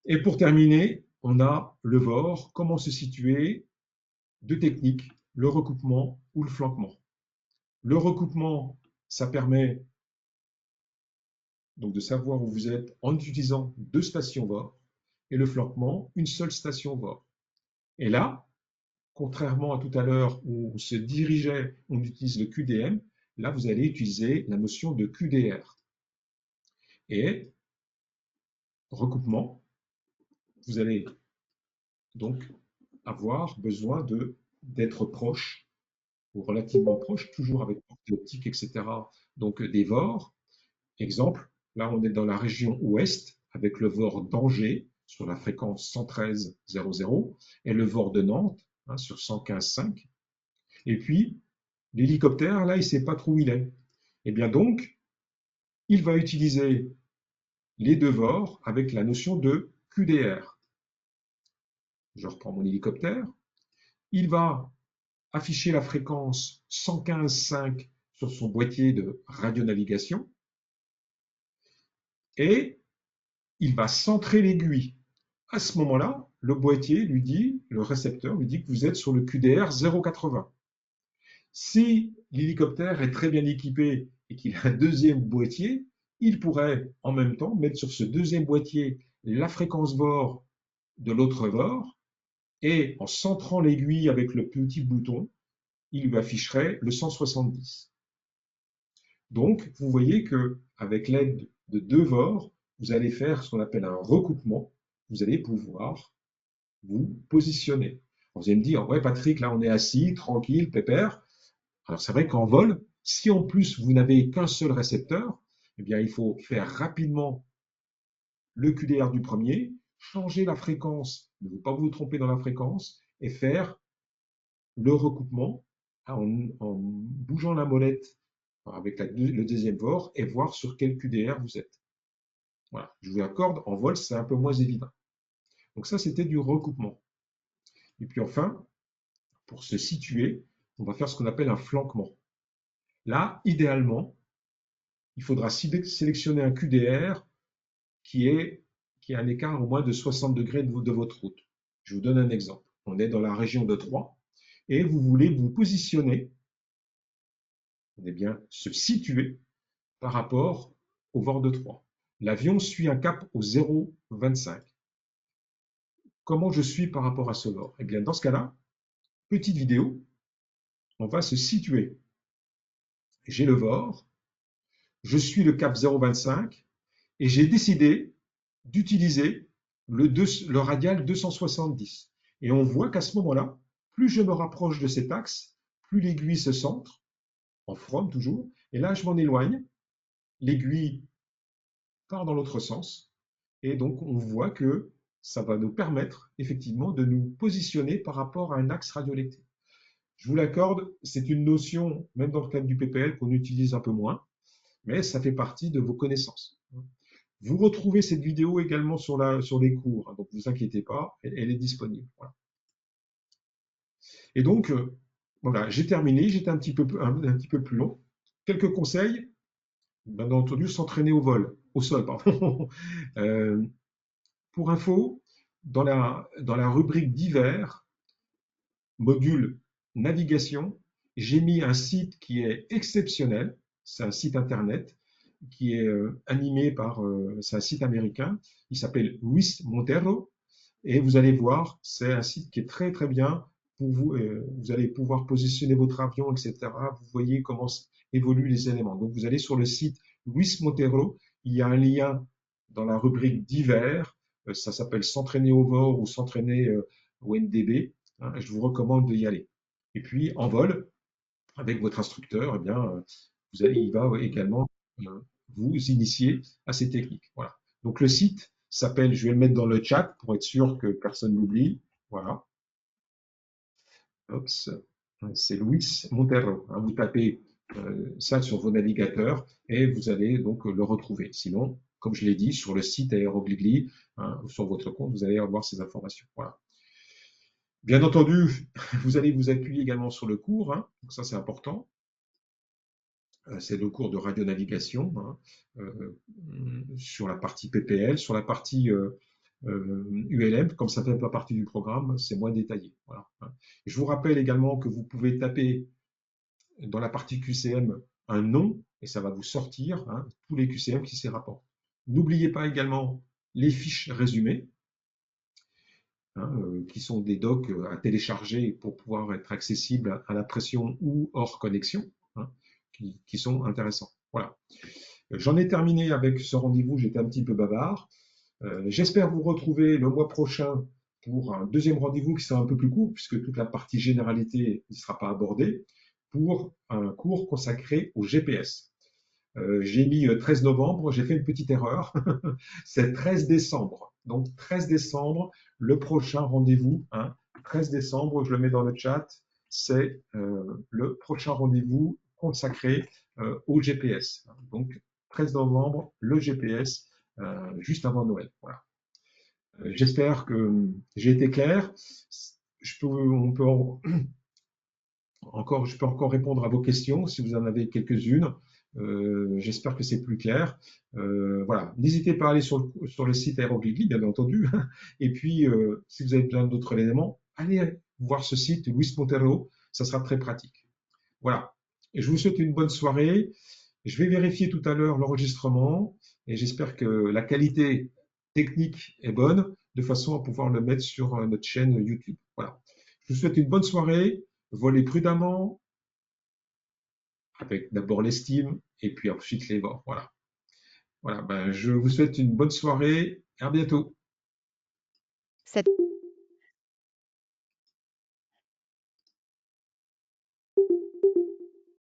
Et pour terminer, on a le VOR, comment se situer, deux techniques, le recoupement ou le flanquement. Le recoupement, ça permet donc de savoir où vous êtes en utilisant deux stations VOR, et le flanquement, une seule station VOR. Et là, contrairement à tout à l'heure où on se dirigeait, on utilise le QDM, là vous allez utiliser la notion de QDR. Et recoupement, vous allez donc avoir besoin d'être proche ou relativement proche, toujours avec portée optique, etc. Donc des VOR. Exemple, là on est dans la région ouest avec le VOR d'Angers sur la fréquence 113.00 et le VOR de Nantes hein, sur 115.5. Et puis l'hélicoptère, là, il ne sait pas trop où il est. Et bien donc, il va utiliser les deux VOR avec la notion de QDR. Je reprends mon hélicoptère. Il va afficher la fréquence 115.5 sur son boîtier de radionavigation et il va centrer l'aiguille. À ce moment-là, le boîtier lui dit, le récepteur lui dit que vous êtes sur le QDR 0,80. Si l'hélicoptère est très bien équipé et qu'il a un deuxième boîtier, il pourrait en même temps mettre sur ce deuxième boîtier la fréquence VOR de l'autre VOR et en centrant l'aiguille avec le petit bouton, il lui afficherait le 170. Donc, vous voyez que avec l'aide de deux VOR, vous allez faire ce qu'on appelle un recoupement. Vous allez pouvoir vous positionner. Vous allez me dire, ouais Patrick, là on est assis, tranquille, pépère. Alors c'est vrai qu'en vol, si en plus vous n'avez qu'un seul récepteur, eh bien il faut faire rapidement le QDR du premier, changer la fréquence, ne pas vous tromper dans la fréquence, et faire le recoupement en bougeant la molette avec le deuxième VOR et voir sur quel QDR vous êtes. Voilà, je vous accorde, en vol c'est un peu moins évident. Donc ça c'était du recoupement. Et puis enfin, pour se situer, on va faire ce qu'on appelle un flanquement. Là, idéalement, il faudra sélectionner un QDR qui est, qui a un écart au moins de 60 degrés de votre route. Je vous donne un exemple. On est dans la région de Troyes et vous voulez vous positionner, on est bien se situer par rapport au VOR de Troyes. L'avion suit un cap au 0,25. Comment je suis par rapport à ce VOR? Eh bien, dans ce cas-là, petite vidéo, on va se situer. J'ai le VOR, je suis le cap 0,25 et j'ai décidé d'utiliser le radial 270. Et on voit qu'à ce moment-là, plus je me rapproche de cet axe, plus l'aiguille se centre, en from toujours, et là je m'en éloigne, l'aiguille part dans l'autre sens, et donc on voit que ça va nous permettre effectivement de nous positionner par rapport à un axe radioélectrique. Je vous l'accorde, c'est une notion, même dans le cadre du PPL, qu'on utilise un peu moins, mais ça fait partie de vos connaissances. Vous retrouvez cette vidéo également sur les cours, hein, donc ne vous inquiétez pas, elle est disponible. Voilà. Et donc, voilà, j'ai terminé, j'étais un petit peu plus long. Quelques conseils, bien entendu, s'entraîner au sol, pardon. Euh, pour info, dans la rubrique divers, module navigation, j'ai mis un site qui est exceptionnel, c'est un site internet qui est animé par, c'est un site américain, il s'appelle Luis Montero, et vous allez voir, c'est un site qui est très très bien pour vous, vous allez pouvoir positionner votre avion, etc. Vous voyez comment évoluent les éléments. Donc vous allez sur le site Luis Montero, il y a un lien dans la rubrique divers, ça s'appelle s'entraîner au VOR ou s'entraîner au NDB, hein, je vous recommande d'y aller. Et puis en vol, avec votre instructeur, eh bien, il va également vous initier à ces techniques. Voilà. Donc le site s'appelle, je vais le mettre dans le chat pour être sûr que personne n'oublie. Voilà. C'est Luis Montero. Hein. Vous tapez ça sur vos navigateurs et vous allez donc le retrouver. Sinon, comme je l'ai dit, sur le site Aérogligli, hein, sur votre compte, vous allez avoir ces informations. Voilà. Bien entendu, vous allez vous appuyer également sur le cours, hein, donc ça c'est important. C'est le cours de radionavigation, hein, sur la partie PPL, sur la partie ULM, comme ça ne fait pas partie du programme, c'est moins détaillé. Voilà, hein. Je vous rappelle également que vous pouvez taper dans la partie QCM un nom et ça va vous sortir hein, tous les QCM qui s'y rapportent. N'oubliez pas également les fiches résumées, hein, qui sont des docs à télécharger pour pouvoir être accessibles à la pression ou hors connexion, hein, qui sont intéressants. Voilà. J'en ai terminé avec ce rendez-vous, j'étais un petit peu bavard. J'espère vous retrouver le mois prochain pour un deuxième rendez-vous qui sera un peu plus court, puisque toute la partie généralité ne sera pas abordée, pour un cours consacré au GPS. J'ai mis 13 novembre, j'ai fait une petite erreur, c'est 13 décembre. Donc 13 décembre, le prochain rendez-vous, hein, 13 décembre, je le mets dans le chat, c'est le prochain rendez-vous consacré au GPS. Donc 13 novembre, le GPS, juste avant Noël. Voilà. J'espère que j'ai été clair. Je peux encore répondre à vos questions si vous en avez quelques-unes. J'espère que c'est plus clair. Voilà. N'hésitez pas à aller sur le site Aérogligli, bien entendu. Et puis, si vous avez besoin d'autres éléments, allez voir ce site, Luis Montero, ça sera très pratique. Voilà. Et je vous souhaite une bonne soirée. Je vais vérifier tout à l'heure l'enregistrement et j'espère que la qualité technique est bonne de façon à pouvoir le mettre sur notre chaîne YouTube. Voilà. Je vous souhaite une bonne soirée. Volez prudemment avec d'abord l'estime et puis ensuite les bords. Voilà. Voilà. Ben, je vous souhaite une bonne soirée. À bientôt. Cette